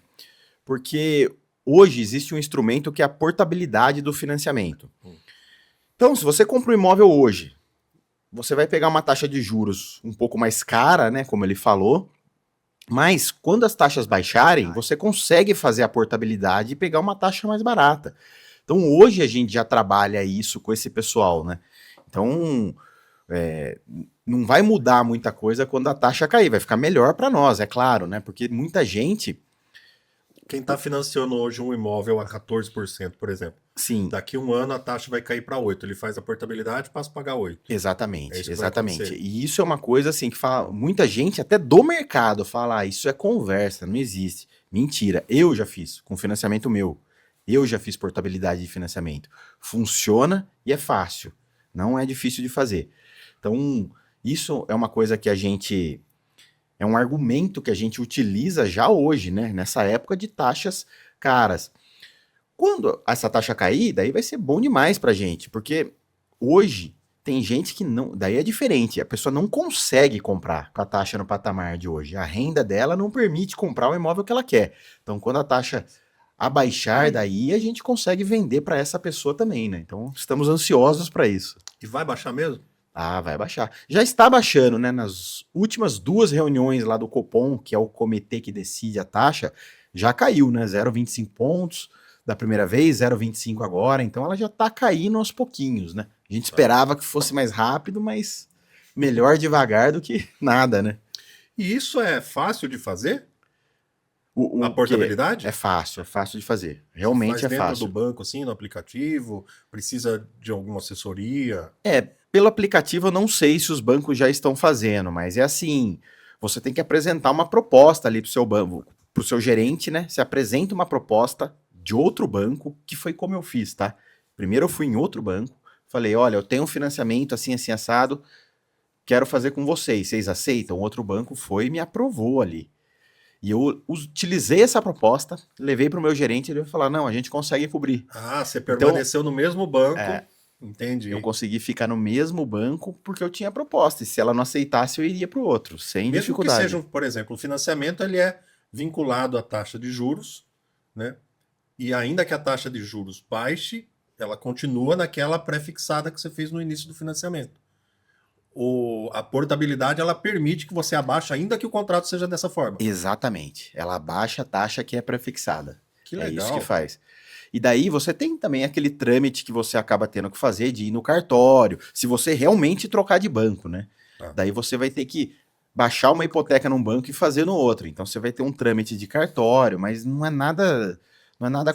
S4: Porque hoje existe um instrumento que é a portabilidade do financiamento. Então, se você compra um imóvel hoje, você vai pegar uma taxa de juros um pouco mais cara, né, como ele falou, mas quando as taxas baixarem, você consegue fazer a portabilidade e pegar uma taxa mais barata. Então, hoje a gente já trabalha isso com esse pessoal, né? Então, não vai mudar muita coisa quando a taxa cair, vai ficar melhor para nós, é claro, né? Porque muita gente...
S1: Quem está financiando hoje um imóvel a 14%, por exemplo,
S4: Sim,
S1: daqui a um ano a taxa vai cair para 8%. Ele faz a portabilidade e passa a pagar 8%.
S4: exatamente,
S1: É isso que vai
S4: exatamente.
S1: acontecer.
S4: E isso é uma coisa assim que fala, muita gente até do mercado fala, isso é conversa, não existe. Mentira, eu já fiz com financiamento meu. Eu já fiz portabilidade de financiamento. Funciona e é fácil. Não é difícil de fazer. Então, isso é uma coisa que a gente... É um argumento que a gente utiliza já hoje, né? Nessa época de taxas caras. Quando essa taxa cair, daí vai ser bom demais pra gente. Porque hoje tem gente que não... Daí é diferente. A pessoa não consegue comprar com a taxa no patamar de hoje. A renda dela não permite comprar o imóvel que ela quer. Então, quando a taxa abaixar, daí a gente consegue vender para essa pessoa também, né? Então, estamos ansiosos para isso.
S1: E vai baixar mesmo?
S4: Ah, vai baixar. Já está baixando, né? Nas últimas 2 reuniões lá do Copom, que é o comitê que decide a taxa, já caiu, né? 0,25 pontos da primeira vez, 0,25 agora. Então, ela já está caindo aos pouquinhos, né? A gente esperava que fosse mais rápido, mas melhor devagar do que nada, né?
S1: E isso é fácil de fazer?
S4: O
S1: A portabilidade?
S4: é fácil de fazer. Realmente
S1: Faz
S4: é
S1: dentro
S4: fácil.
S1: do banco, assim, no aplicativo? Precisa de alguma assessoria?
S4: Pelo aplicativo eu não sei se os bancos já estão fazendo, mas é assim, você tem que apresentar uma proposta ali pro seu banco, pro seu gerente, né? Você apresenta uma proposta de outro banco, que foi como eu fiz, tá? Primeiro eu fui em outro banco, falei, olha, eu tenho um financiamento assim, assim, assado, quero fazer com vocês aceitam? O outro banco foi e me aprovou ali. E eu utilizei essa proposta, levei pro meu gerente e ele vai falar, não, a gente consegue cobrir.
S1: Ah, você permaneceu no mesmo banco. Entendi.
S4: Eu consegui ficar no mesmo banco porque eu tinha proposta. E se ela não aceitasse, eu iria para o outro, sem
S1: Mesmo
S4: dificuldade.
S1: que seja, por exemplo, o financiamento ele é vinculado à taxa de juros, né? E ainda que a taxa de juros baixe, ela continua naquela pré-fixada que você fez no início do financiamento. A portabilidade ela permite que você abaixe, ainda que o contrato seja dessa forma.
S4: Exatamente. Ela abaixa a taxa que é prefixada.
S1: Que
S4: É
S1: legal.
S4: isso que faz. E daí você tem também aquele trâmite que você acaba tendo que fazer de ir no cartório, se você realmente trocar de banco, né?
S1: Ah.
S4: Daí você vai ter que baixar uma hipoteca num banco e fazer no outro. Então você vai ter um trâmite de cartório, mas não é nada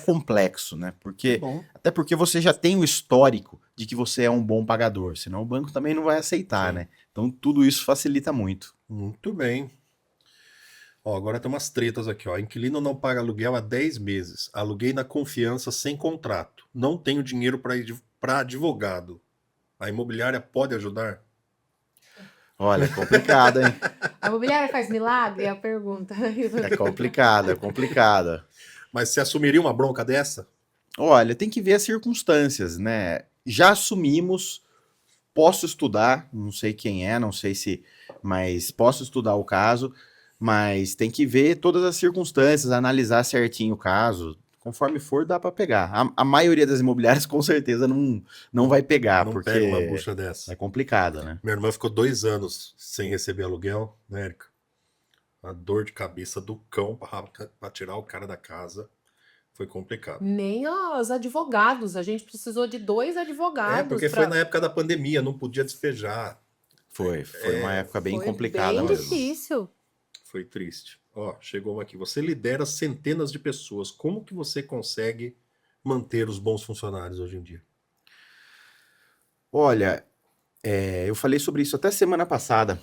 S4: complexo, né? Porque
S1: Bom.
S4: até porque você já tem o histórico de que você é um bom pagador, senão o banco também não vai aceitar,
S1: Sim.
S4: né? Então tudo isso facilita muito.
S1: Muito bem. Ó, agora tem umas tretas aqui, ó. Inquilino não paga aluguel há 10 meses. Aluguei na confiança sem contrato. Não tenho dinheiro para advogado. A imobiliária pode ajudar?
S4: Olha, é complicado, hein?
S3: A imobiliária faz milagre? É a pergunta.
S4: É complicado, é complicado.
S1: Mas você assumiria uma bronca dessa?
S4: Olha, tem que ver as circunstâncias, né? Já assumimos, posso estudar, não sei quem é, não sei se, mas posso estudar o caso, mas tem que ver todas as circunstâncias, analisar certinho o caso. Conforme for, dá para pegar. A maioria das imobiliárias com certeza não vai pegar,
S1: Não
S4: porque
S1: pega uma bucha dessa.
S4: é complicado, né?
S1: Minha irmã ficou 2 anos sem receber aluguel, né, Érica? A dor de cabeça do cão para tirar o cara da casa foi complicado.
S3: Nem os advogados. A gente precisou de 2 advogados.
S1: É, porque foi na época da pandemia, não podia despejar.
S4: Foi uma época bem
S3: Foi
S4: complicada
S3: bem
S4: mesmo.
S3: difícil.
S1: Foi triste. Ó, chegou uma aqui. Você lidera centenas de pessoas. Como que você consegue manter os bons funcionários hoje em dia?
S4: Olha, eu falei sobre isso até semana passada.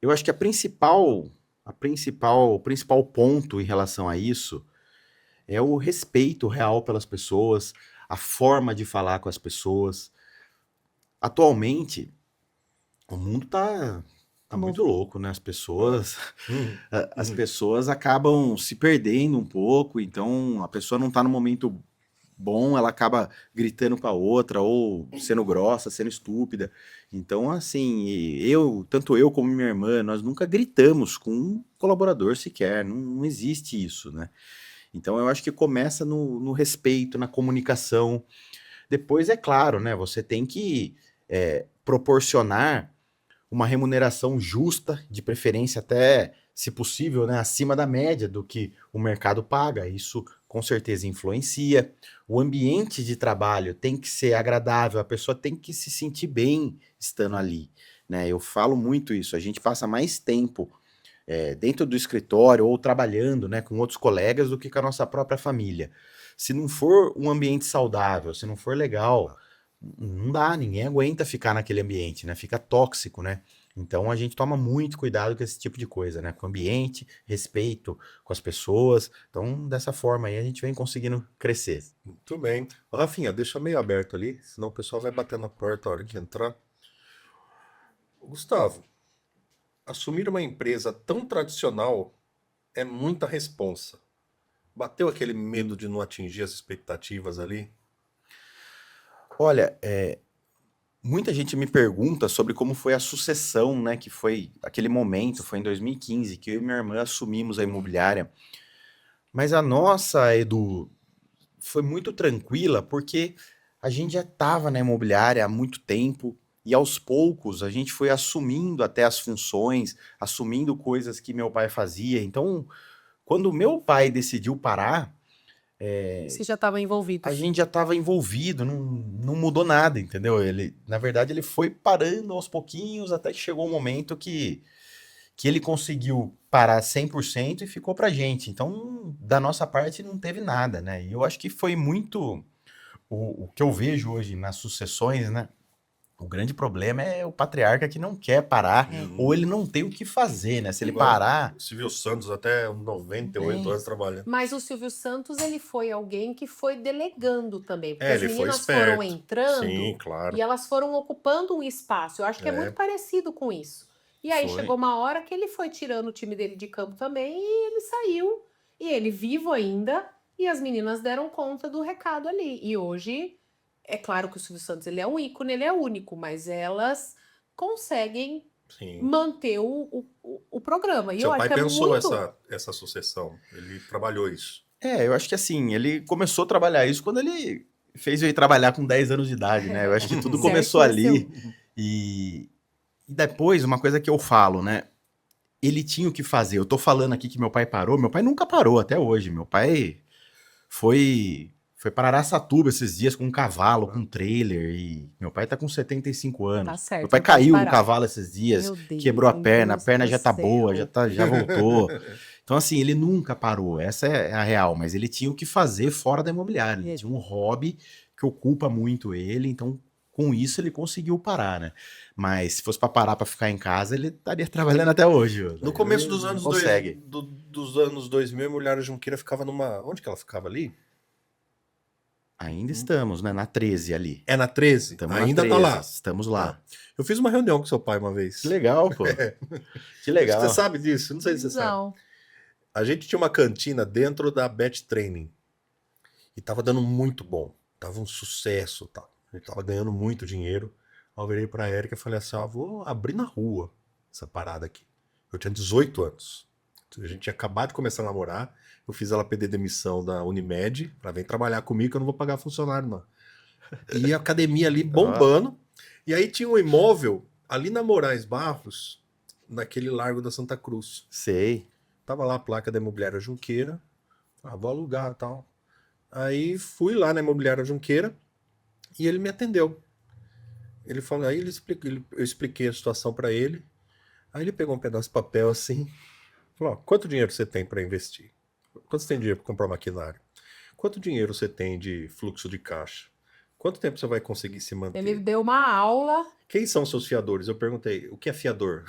S4: Eu acho que o principal ponto em relação a isso é o respeito real pelas pessoas, a forma de falar com as pessoas. Atualmente, o mundo tá muito louco, né? As pessoas acabam se perdendo um pouco, então a pessoa não tá no momento bom, ela acaba gritando com a outra, ou sendo grossa, sendo estúpida. Então, assim, tanto eu como minha irmã, nós nunca gritamos com um colaborador sequer, não existe isso, né? Então, eu acho que começa no respeito, na comunicação. Depois, é claro, né? Você tem que proporcionar uma remuneração justa, de preferência até, se possível, né, acima da média do que o mercado paga. Isso com certeza influencia. O ambiente de trabalho tem que ser agradável, a pessoa tem que se sentir bem estando ali, né? Eu falo muito isso, a gente passa mais tempo dentro do escritório ou trabalhando, né, com outros colegas do que com a nossa própria família. Se não for um ambiente saudável, se não for legal, não dá, ninguém aguenta ficar naquele ambiente, né? Fica tóxico, né? Então a gente toma muito cuidado com esse tipo de coisa, né? Com o ambiente, respeito com as pessoas. Então, dessa forma aí a gente vem conseguindo crescer.
S1: Muito bem. Ô, Rafinha, deixa meio aberto ali, senão o pessoal vai bater na porta a hora que entrar. Gustavo, assumir uma empresa tão tradicional é muita responsa. Bateu aquele medo de não atingir as expectativas ali?
S4: Olha, muita gente me pergunta sobre como foi a sucessão, né? Que foi aquele momento, foi em 2015, que eu e minha irmã assumimos a imobiliária. Mas a nossa, Edu, foi muito tranquila, porque a gente já estava na imobiliária há muito tempo, e aos poucos a gente foi assumindo até as funções, assumindo coisas que meu pai fazia. Então, quando meu pai decidiu parar,
S3: Vocês já estavam envolvidos.
S4: a gente já estava envolvido, não mudou nada, entendeu? Ele, na verdade, ele foi parando aos pouquinhos até que chegou um momento que ele conseguiu parar 100% e ficou pra gente. Então, da nossa parte, não teve nada, né? E eu acho que foi muito o que eu vejo hoje nas sucessões, né? O grande problema é o patriarca que não quer parar, ou ele não tem o que fazer, né? Se ele
S1: Igual
S4: parar,
S1: o Silvio Santos até 98 anos trabalhando.
S3: Mas o Silvio Santos, ele foi alguém que foi delegando também, porque
S1: É,
S3: as
S1: ele foi
S3: meninas
S1: esperto.
S3: foram entrando
S1: Sim, claro.
S3: e elas foram ocupando um espaço. Eu acho que é
S1: É.
S3: muito parecido com isso. E aí
S1: Foi.
S3: chegou uma hora que ele foi tirando o time dele de campo também e ele saiu. E ele vivo ainda, e as meninas deram conta do recado ali. E hoje, é claro que o Silvio Santos ele é um ícone, ele é único, mas elas conseguem
S1: Sim.
S3: manter o programa. E
S1: Seu
S3: eu acho
S1: pai
S3: que é
S1: pensou
S3: muito...
S1: essa sucessão. Ele trabalhou isso.
S4: eu acho que assim, ele começou a trabalhar isso quando ele fez eu ir trabalhar com 10 anos de idade, né? Eu acho que tudo começou ali. E depois, uma coisa que eu falo, né? Ele tinha o que fazer. Eu tô falando aqui que meu pai parou. Meu pai nunca parou até hoje. Meu pai foi para Araçatuba esses dias com um cavalo, com um trailer. E meu pai tá com 75 anos.
S3: Tá certo.
S4: Meu pai
S3: não pode
S4: caiu no
S3: parar.
S4: cavalo esses dias,
S3: Meu Deus,
S4: quebrou a
S3: meu
S4: perna
S3: Deus
S4: já
S3: do
S4: tá boa,
S3: céu.
S4: já voltou. Então, assim, ele nunca parou. Essa é a real. Mas ele tinha o que fazer fora da imobiliária. Ele tinha um hobby que ocupa muito ele. Então, com isso, ele conseguiu parar, né? Mas se fosse pra parar pra ficar em casa, ele estaria trabalhando até hoje.
S1: No começo
S4: Ele
S1: dos
S4: não
S1: anos,
S4: consegue.
S1: dos anos 2000, a mulher Junqueira ficava numa... Onde que ela ficava ali?
S4: Ainda estamos, né? Na 13 ali.
S1: É na 13?
S4: Estamos
S1: Ainda
S4: na
S1: tá
S4: 13,
S1: lá.
S4: estamos lá.
S1: Eu fiz uma reunião com seu pai uma vez.
S4: Que legal, pô. Que legal.
S1: Você sabe disso? Não sei se você sabe.
S3: Não.
S1: A gente tinha uma cantina dentro da Bet Training. E tava dando muito bom. Tava um sucesso, tal. A gente tava ganhando muito dinheiro. Aí eu virei pra Érica e falei assim, ó, vou abrir na rua essa parada aqui. Eu tinha 18 anos. A gente tinha acabado de começar a namorar. Eu fiz ela pedir demissão da Unimed pra vir trabalhar comigo, que eu não vou pagar funcionário, não. E a academia ali bombando. E aí tinha um imóvel ali na Moraes Barros, naquele Largo da Santa Cruz.
S4: Sei.
S1: Tava lá a placa da Imobiliária Junqueira. Ah, vou alugar e tal. Aí fui lá na Imobiliária Junqueira e ele me atendeu. Ele falou, aí eu expliquei a situação para ele. Aí ele pegou um pedaço de papel assim, falou, ó, quanto dinheiro você tem para investir? Quanto você tem dinheiro para comprar maquinário? Quanto dinheiro você tem de fluxo de caixa? Quanto tempo você vai conseguir se manter?
S3: Ele deu uma aula.
S1: Quem são seus fiadores? Eu perguntei, o que é fiador?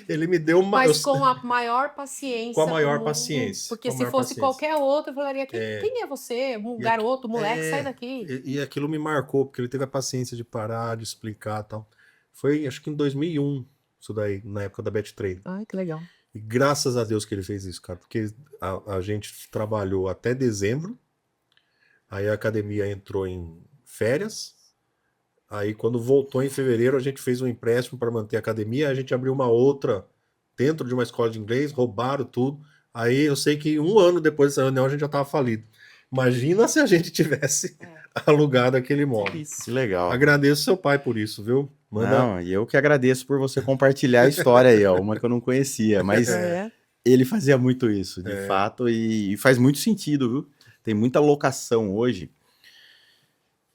S1: Ele me deu uma...
S3: Mas com a maior paciência.
S1: Com a maior
S3: do mundo,
S1: paciência,
S3: Porque
S1: com a
S3: se
S1: maior
S3: fosse
S1: paciência.
S3: qualquer outro, eu falaria, quem é você? Um
S1: E
S3: garoto, moleque,
S1: é,
S3: sai daqui.
S1: E aquilo me marcou, porque ele teve a paciência de parar, de explicar e tal. Foi, acho que em 2001, isso daí, na época da Bet Trade.
S3: Ai, que legal.
S1: E graças a Deus que ele fez isso, cara, porque a gente trabalhou até dezembro, aí a academia entrou em férias, aí quando voltou em fevereiro a gente fez um empréstimo para manter a academia, a gente abriu uma outra dentro de uma escola de inglês, roubaram tudo, aí eu sei que um ano depois dessa reunião a gente já estava falido. Imagina se a gente tivesse alugado aquele imóvel.
S4: Que legal.
S1: Agradeço seu pai por isso, viu?
S4: Não, e eu que agradeço por você compartilhar a história aí, ó, uma que eu não conhecia, mas ele fazia muito isso, de fato, e faz muito sentido, viu? Tem muita locação hoje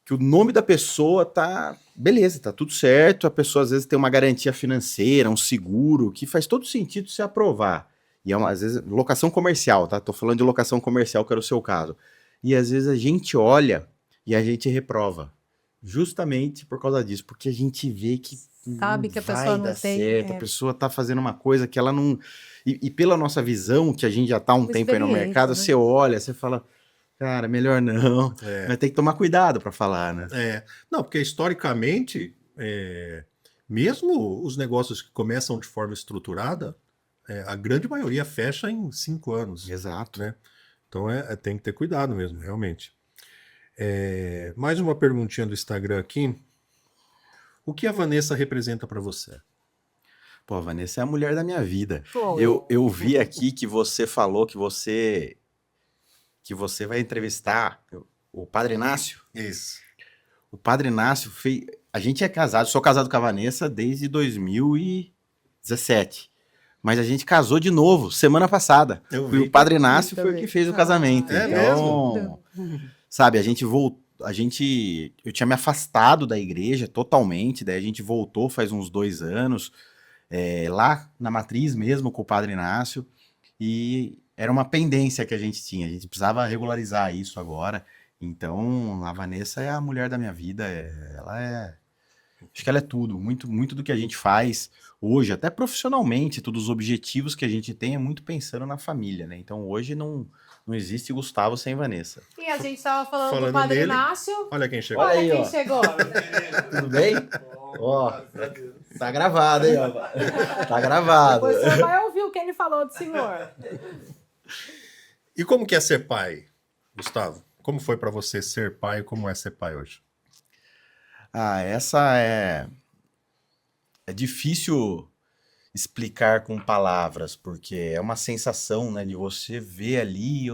S4: que o nome da pessoa tá, beleza, tá tudo certo, a pessoa às vezes tem uma garantia financeira, um seguro, que faz todo sentido se aprovar. E é às vezes locação comercial, tá? Tô falando de locação comercial, que era o seu caso. E às vezes a gente olha e a gente reprova. Justamente por causa disso, porque a gente vê que
S3: sabe? Que a
S4: vai
S3: pessoa não
S4: dar
S3: tem.
S4: certo,
S3: é,
S4: a pessoa tá fazendo uma coisa que ela não... E pela nossa visão, que a gente já tá há um
S3: Uma
S4: tempo aí no
S3: experiência,
S4: mercado,
S3: né?
S4: você olha, você fala, cara, melhor não.
S1: É.
S4: Vai ter que tomar cuidado para falar, né?
S1: Não, porque historicamente, mesmo os negócios que começam de forma estruturada, a grande maioria fecha em 5 anos.
S4: Exato.
S1: Né? Então tem que ter cuidado mesmo, realmente. Mais uma perguntinha do Instagram aqui. O que a Vanessa representa para você?
S4: Pô, a Vanessa é a mulher da minha vida.
S3: Pô,
S4: Eu vi aqui que você falou que você vai entrevistar o Padre Inácio.
S1: Isso.
S4: O Padre Inácio fez... A gente é casado, sou casado com a Vanessa desde 2017. Mas a gente casou de novo semana passada.
S1: Eu
S4: E
S1: vi.
S4: o Padre Inácio
S3: Eu
S4: foi o
S3: também.
S4: que fez o casamento.
S1: É
S4: Então, sabe, a gente voltou. Eu tinha me afastado da igreja totalmente, daí a gente voltou faz uns 2 anos, lá na matriz mesmo, com o Padre Inácio, e era uma pendência que a gente tinha, a gente precisava regularizar isso agora. Então, a Vanessa é a mulher da minha vida, acho que ela é tudo, muito, muito do que a gente faz hoje, até profissionalmente, todos os objetivos que a gente tem é muito pensando na família, né? Então, hoje não existe Gustavo sem Vanessa.
S3: E a gente tava falando
S1: Falando
S3: do Padre
S1: nele,
S3: Inácio.
S1: Olha quem chegou.
S3: Olha
S4: aí,
S3: quem
S4: ó.
S3: chegou.
S4: Tudo bem? Ó, tá gravado, hein? Ó. Tá gravado.
S3: Depois você vai ouvir o que ele falou do senhor.
S1: E como que é ser pai, Gustavo? Como foi para você ser pai e como é ser pai hoje?
S4: Essa é difícil explicar com palavras, porque é uma sensação, né, de você ver ali,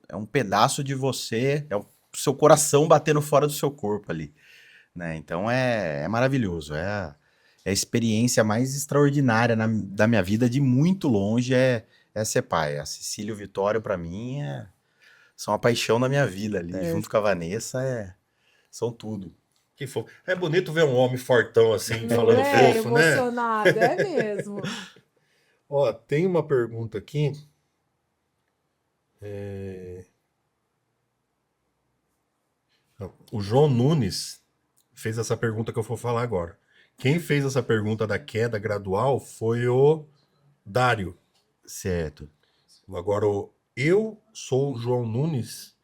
S4: é um pedaço de você, é o seu coração batendo fora do seu corpo ali, né? Então é maravilhoso, é a experiência mais extraordinária da minha vida, de muito longe, é ser pai. A Cecília e o Vitório, para mim, são a paixão da minha vida ali, junto com a Vanessa, são tudo.
S1: Que fofo. É bonito ver um homem fortão assim,
S3: Não
S1: falando
S3: é
S1: fofo, né?
S3: emocionado, é mesmo.
S1: Ó, tem uma pergunta aqui. Não, o João Nunes fez essa pergunta que eu vou falar agora. Quem fez essa pergunta da queda gradual foi o Dário.
S4: Certo.
S1: Agora, eu sou o João Nunes,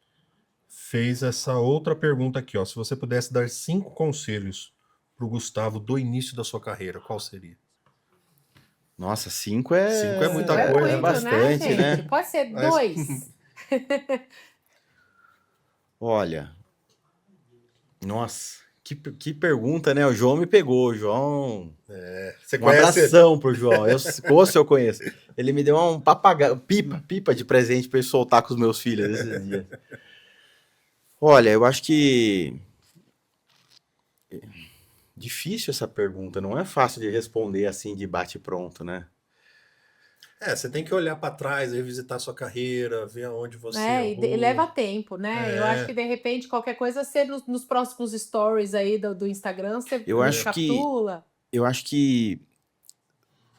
S1: fez essa outra pergunta aqui, ó. Se você pudesse dar 5 conselhos pro Gustavo do início da sua carreira, qual seria?
S4: Nossa, 5 é...
S1: 5 é muita
S3: É
S1: coisa,
S3: muito,
S4: bastante,
S3: gente?
S4: né?
S3: Pode ser
S1: Mas-
S3: 2.
S4: Olha, nossa, que pergunta, né? O João me pegou, o João...
S1: Você
S4: Um
S1: conhece?
S4: abração pro João, eu conheço. Ele me deu um papagaio, pipa de presente pra eu soltar com os meus filhos esses dias. Olha, eu acho que... Difícil essa pergunta, não é fácil de responder assim de bate pronto, né?
S1: Você tem que olhar para trás, revisitar sua carreira, ver aonde você
S3: E
S1: errou.
S3: leva tempo, né? Eu
S1: É.
S3: acho que de repente qualquer coisa ser nos próximos stories aí do Instagram, você
S4: Eu acho que-
S3: recapitula.
S4: Eu acho que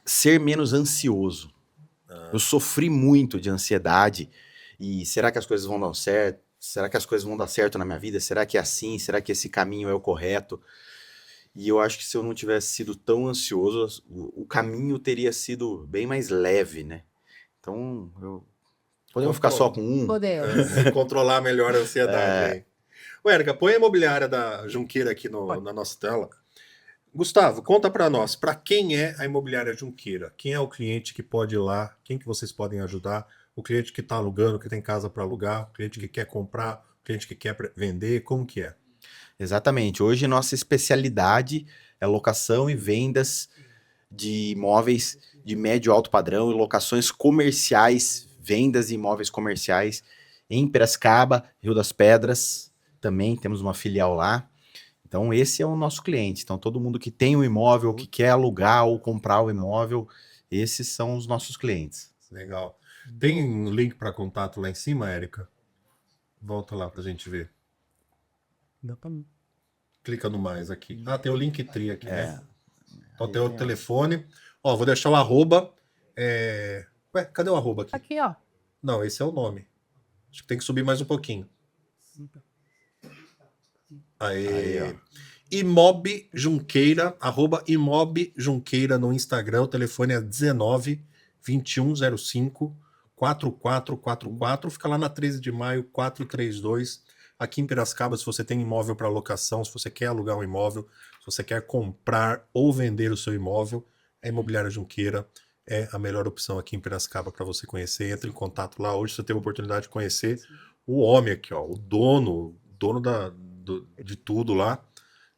S4: ser menos ansioso. Eu sofri muito de ansiedade. E será que as coisas vão dar certo? Será que as coisas vão dar certo na minha vida? Será que é assim? Será que esse caminho é o correto? E eu acho que se eu não tivesse sido tão ansioso, o caminho teria sido bem mais leve, né? Então, podemos ficar só com um?
S3: Podemos.
S1: Controlar melhor a ansiedade aí. Ô, Érica, põe a imobiliária da Junqueira aqui na nossa tela. Gustavo, conta para nós, para quem é a imobiliária Junqueira? Quem é o cliente que pode ir lá? Quem que vocês podem ajudar? O cliente que está alugando, que tem casa para alugar, o cliente que quer comprar, o cliente que quer vender, como que é?
S4: Exatamente. Hoje nossa especialidade é locação e vendas de imóveis de médio e alto padrão e locações comerciais, vendas de imóveis comerciais em Piracicaba, Rio das Pedras, também temos uma filial lá. Então esse é o nosso cliente. Então todo mundo que tem um imóvel, que quer alugar ou comprar o imóvel, esses são os nossos clientes.
S1: Legal. Tem um link para contato lá em cima, Érica? Volta lá para a gente ver.
S6: Dá pra mim.
S1: Clica no mais aqui. Tem o Linktree aqui, né? Então tem o
S4: tem, ó.
S1: telefone. Ó, vou deixar o arroba. Ué, cadê o arroba aqui?
S3: Aqui, ó.
S1: Não, esse é o nome. Acho que tem que subir mais um pouquinho. Aí.
S4: Aí, ó.
S1: Imob Junqueira, @Imob Junqueira no Instagram. O telefone é 19 2105 4444. Fica lá na 13 de maio, 432. Aqui em Piracicaba, se você tem imóvel para locação, se você quer alugar um imóvel, se você quer comprar ou vender o seu imóvel, a Imobiliária Junqueira é a melhor opção aqui em Piracicaba para você conhecer. Entre em contato lá. Hoje você teve a oportunidade de conhecer o homem aqui, ó, o dono de tudo lá.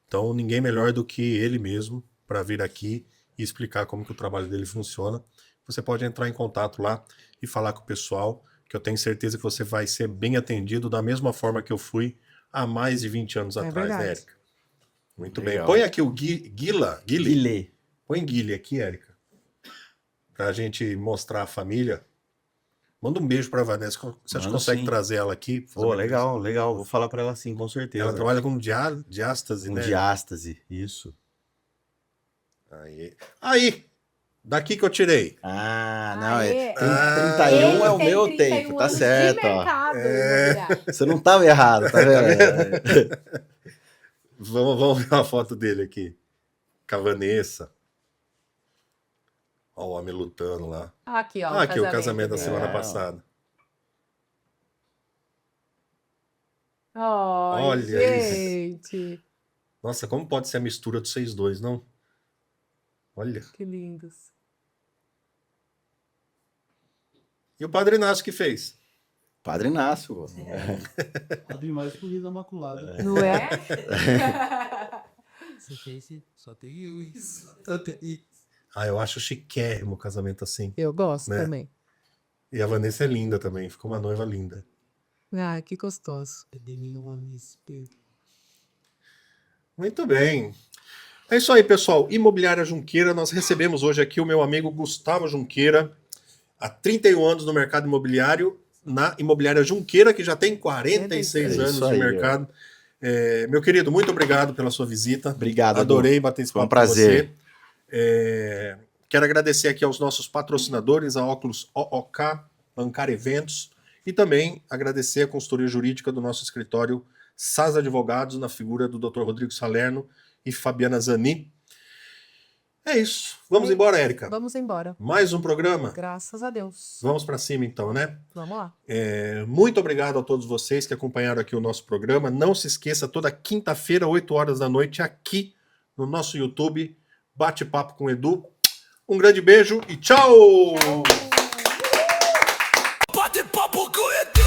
S1: Então, ninguém melhor do que ele mesmo para vir aqui e explicar como que o trabalho dele funciona. Você pode entrar em contato lá e falar com o pessoal, que eu tenho certeza que você vai ser bem atendido da mesma forma que eu fui há mais de 20 anos atrás,
S3: verdade.
S1: né, Érica? Muito
S4: Legal.
S1: bem. Põe aqui o Guile.
S4: Guilê.
S1: Põe Guile aqui, Érica, pra gente mostrar a família. Manda um beijo pra Vanessa. Você acha que
S4: Manda
S1: consegue
S4: sim.
S1: trazer ela aqui?
S4: Pô, legal, legal. Vou falar pra ela sim, com certeza.
S1: Ela trabalha com diástase,
S4: Um
S1: né?
S4: diástase, isso.
S1: Aí, daqui que eu tirei.
S4: Ah, não,
S3: Aê.
S4: é.
S1: Ah,
S4: 31 é o
S3: Ele tem
S4: meu
S3: 31
S4: tempo, tá
S3: anos de
S4: certo, ó.
S3: mercado imobiliário.
S4: Você não tava errado, tá vendo?
S1: Vamos ver uma foto dele aqui. Com a Vanessa. Ó o homem lutando lá.
S3: Aqui, ó.
S1: Aqui, o casamento da
S3: dele.
S1: semana
S4: É.
S1: passada.
S3: Ai,
S1: Olha
S3: gente.
S1: Nossa, como pode ser a mistura dos vocês dois, não? Olha.
S3: Que lindos.
S1: E o Padre Inácio que fez?
S4: Padre Inácio, pô.
S6: Padre mais bonito Imaculada.
S3: Não é?
S6: Você fez, só tem eu isso.
S1: Ah, eu acho chiquérrimo o casamento assim.
S3: Eu gosto
S1: Né?
S3: também.
S1: E a Vanessa é linda também. Ficou uma noiva linda.
S3: Ah, que gostoso.
S1: Muito bem. É isso aí, pessoal. Imobiliária Junqueira. Nós recebemos hoje aqui o meu amigo Gustavo Junqueira. Há 31 anos no mercado imobiliário. Na Imobiliária Junqueira, que já tem 46
S4: É
S1: anos
S4: isso
S1: de
S4: aí,
S1: mercado. Meu querido, muito obrigado pela sua visita.
S4: Obrigado,
S1: Adorei bater esse
S4: Foi um
S1: papo com
S4: prazer.
S1: você. Quero agradecer aqui aos nossos patrocinadores, a Óculos OOK, Bancar Eventos, e também agradecer a consultoria jurídica do nosso escritório SAS Advogados, na figura do Dr. Rodrigo Salerno e Fabiana Zani. É isso. Vamos embora, Érica.
S3: Vamos embora.
S1: Mais um programa?
S3: Graças a Deus.
S1: Vamos para cima então, né?
S3: Vamos lá.
S1: Muito obrigado a todos vocês que acompanharam aqui o nosso programa. Não se esqueça, toda quinta-feira, 8 horas da noite, aqui no nosso YouTube, Bate-Papo com o Edu. Um grande beijo e tchau!
S2: Bate papo com Edu.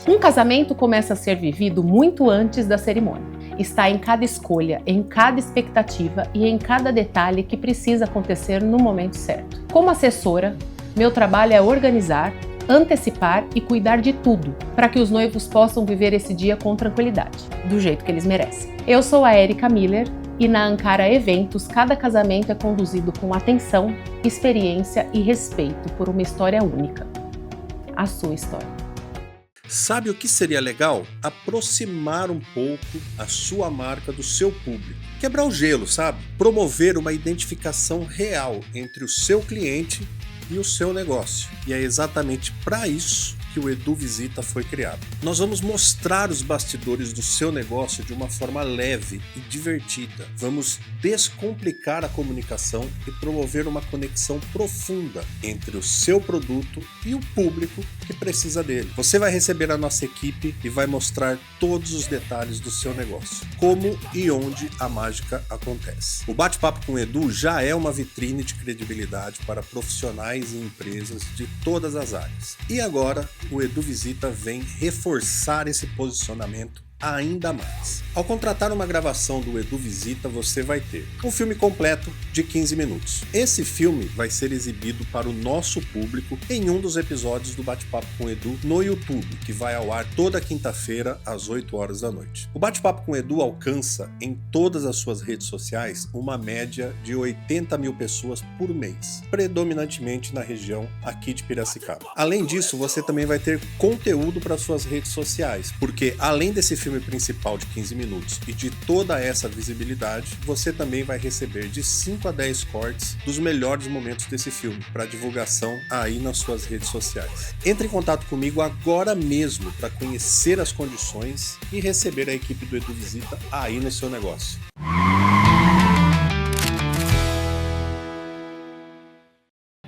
S3: Um casamento começa a ser vivido muito antes da cerimônia. Está em cada escolha, em cada expectativa e em cada detalhe que precisa acontecer no momento certo. Como assessora, meu trabalho é organizar, antecipar e cuidar de tudo para que os noivos possam viver esse dia com tranquilidade, do jeito que eles merecem. Eu sou a Érica Miller e na Ankara Eventos cada casamento é conduzido com atenção, experiência e respeito por uma história única. A sua história.
S1: Sabe o que seria legal? Aproximar um pouco a sua marca do seu público. Quebrar o gelo, sabe? Promover uma identificação real entre o seu cliente e o seu negócio. E é exatamente para isso que o Edu Visita foi criado. Nós vamos mostrar os bastidores do seu negócio de uma forma leve e divertida. Vamos descomplicar a comunicação e promover uma conexão profunda entre o seu produto e o público que precisa dele. Você vai receber a nossa equipe e vai mostrar todos os detalhes do seu negócio, como e onde a mágica acontece. O Bate-Papo com o Edu já é uma vitrine de credibilidade para profissionais e empresas de todas as áreas. E agora, o Edu Visita vem reforçar esse posicionamento ainda mais. Ao contratar uma gravação do Edu Visita, você vai ter um filme completo de 15 minutos. Esse filme vai ser exibido para o nosso público em um dos episódios do Bate-Papo com o Edu no YouTube, que vai ao ar toda quinta-feira às 8 horas da noite. O Bate-Papo com o Edu alcança em todas as suas redes sociais uma média de 80 mil pessoas por mês, predominantemente na região aqui de Piracicaba. Além disso, você também vai ter conteúdo para suas redes sociais, porque além desse filme filme principal de 15 minutos e de toda essa visibilidade, você também vai receber de 5 a 10 cortes dos melhores momentos desse filme para divulgação aí nas suas redes sociais. Entre em contato comigo agora mesmo para conhecer as condições e receber a equipe do Edu Visita aí no seu negócio.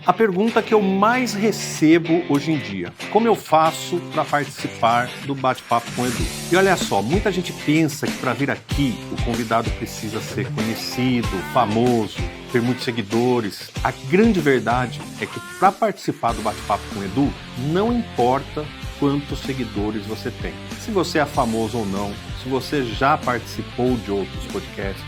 S1: A pergunta que eu mais recebo hoje em dia: como eu faço para participar do Bate-Papo com o Edu? E olha só, muita gente pensa que para vir aqui o convidado precisa ser conhecido, famoso, ter muitos seguidores. A grande verdade é que para participar do Bate-Papo com o Edu, não importa quantos seguidores você tem. Se você é famoso ou não, se você já participou de outros podcasts,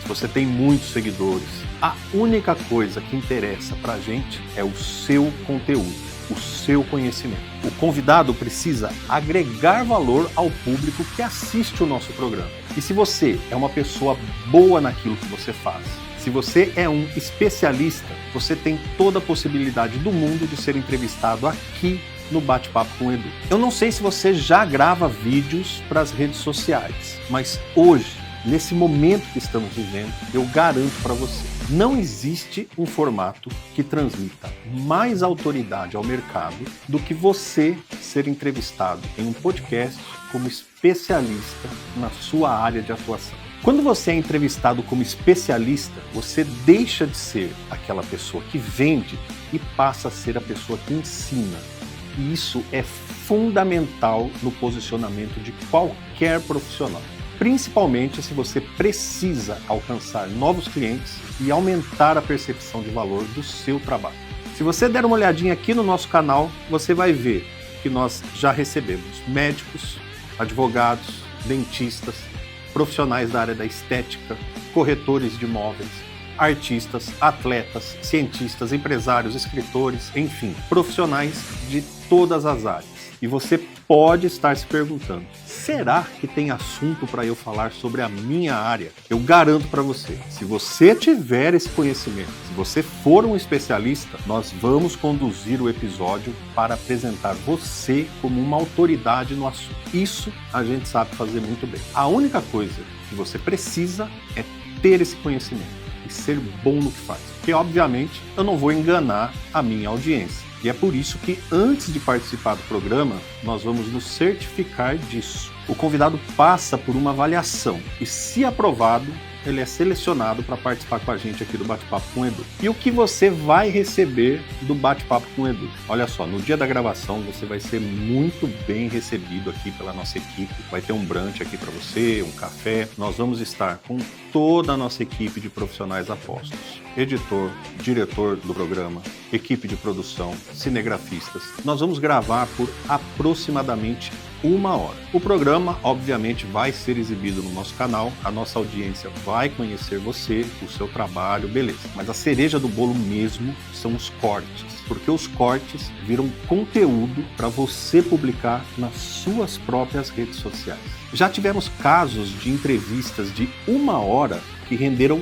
S1: se você tem muitos seguidores, a única coisa que interessa pra gente é o seu conteúdo, o seu conhecimento. O convidado precisa agregar valor ao público que assiste o nosso programa. E se você é uma pessoa boa naquilo que você faz, se você é um especialista, você tem toda a possibilidade do mundo de ser entrevistado aqui no Bate-Papo com o Edu. Eu não sei se você já grava vídeos para as redes sociais, mas hoje, nesse momento que estamos vivendo, eu garanto para você, não existe um formato que transmita mais autoridade ao mercado do que você ser entrevistado em um podcast como especialista na sua área de atuação. Quando você é entrevistado como especialista, você deixa de ser aquela pessoa que vende e passa a ser a pessoa que ensina. E isso é fundamental no posicionamento de qualquer profissional. Principalmente se você precisa alcançar novos clientes e aumentar a percepção de valor do seu trabalho. Se você der uma olhadinha aqui no nosso canal, você vai ver que nós já recebemos médicos, advogados, dentistas, profissionais da área da estética, corretores de imóveis, artistas, atletas, cientistas, empresários, escritores, enfim, profissionais de todas as áreas. E você pode estar se perguntando: será que tem assunto para eu falar sobre a minha área? Eu garanto para você, se você tiver esse conhecimento, se você for um especialista, nós vamos conduzir o episódio para apresentar você como uma autoridade no assunto. Isso a gente sabe fazer muito bem. A única coisa que você precisa é ter esse conhecimento e ser bom no que faz. Porque, obviamente, eu não vou enganar a minha audiência. E é por isso que, antes de participar do programa, nós vamos nos certificar disso. O convidado passa por uma avaliação e, se aprovado, ele é selecionado para participar com a gente aqui do Bate-Papo com o Edu. E o que você vai receber do Bate-Papo com o Edu? Olha só, no dia da gravação você vai ser muito bem recebido aqui pela nossa equipe. Vai ter um brunch aqui para você, um café. Nós vamos estar com toda a nossa equipe de profissionais apostos. Editor, diretor do programa, equipe de produção, cinegrafistas. Nós vamos gravar por aproximadamente 1 hora. O programa, obviamente, vai ser exibido no nosso canal, a nossa audiência vai conhecer você, o seu trabalho, beleza. Mas a cereja do bolo mesmo são os cortes, porque os cortes viram conteúdo para você publicar nas suas próprias redes sociais. Já tivemos casos de entrevistas de 1 hora que renderam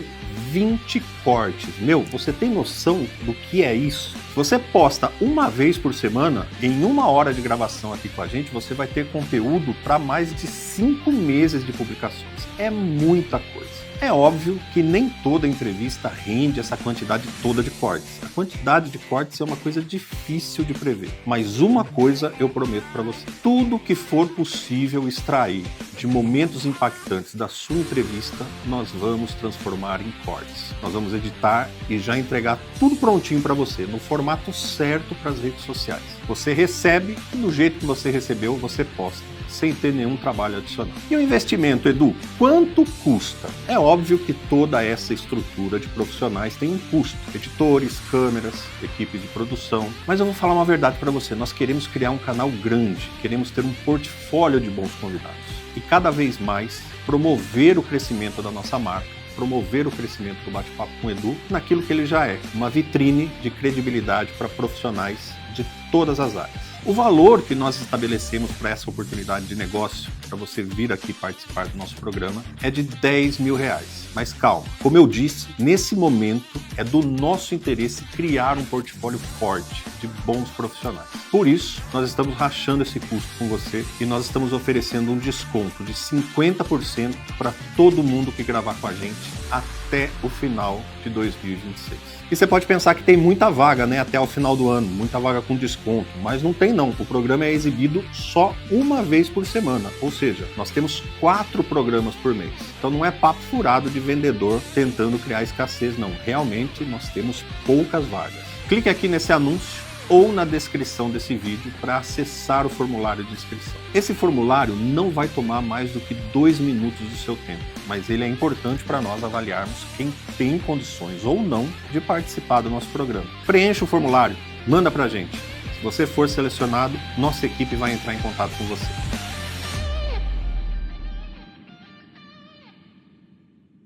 S1: 20 cortes. Meu, você tem noção do que é isso? Se você posta uma vez por semana, em 1 hora de gravação aqui com a gente, você vai ter conteúdo para mais de 5 meses de publicações. É muita coisa. É óbvio que nem toda entrevista rende essa quantidade toda de cortes. A quantidade de cortes é uma coisa difícil de prever. Mas uma coisa eu prometo para você: tudo que for possível extrair de momentos impactantes da sua entrevista, nós vamos transformar em cortes. Nós vamos editar e já entregar tudo prontinho para você, no formato certo para as redes sociais. Você recebe e do jeito que você recebeu, você posta, sem ter nenhum trabalho adicional. E o investimento, Edu, quanto custa? É óbvio que toda essa estrutura de profissionais tem um custo. Editores, câmeras, equipe de produção. Mas eu vou falar uma verdade para você. Nós queremos criar um canal grande, queremos ter um portfólio de bons convidados. E cada vez mais promover o crescimento da nossa marca, promover o crescimento do Bate-Papo com o Edu naquilo que ele já é, uma vitrine de credibilidade para profissionais de todas as áreas. O valor que nós estabelecemos para essa oportunidade de negócio, para você vir aqui participar do nosso programa, é de R$10.000. Mas calma, como eu disse, nesse momento é do nosso interesse criar um portfólio forte de bons profissionais. Por isso, nós estamos rachando esse custo com você e nós estamos oferecendo um desconto de 50% para todo mundo que gravar com a gente até o final de 2026. E você pode pensar que tem muita vaga, né, até o final do ano, muita vaga com desconto, mas não tem não. O programa é exibido só uma vez por semana, ou seja, nós temos 4 programas por mês. Então não é papo furado de vendedor tentando criar escassez, não. Realmente nós temos poucas vagas. Clique aqui nesse anúncio ou na descrição desse vídeo para acessar o formulário de inscrição. Esse formulário não vai tomar mais do que 2 minutos do seu tempo, mas ele é importante para nós avaliarmos quem tem condições ou não de participar do nosso programa. Preencha o formulário, manda para a gente. Se você for selecionado, nossa equipe vai entrar em contato com você.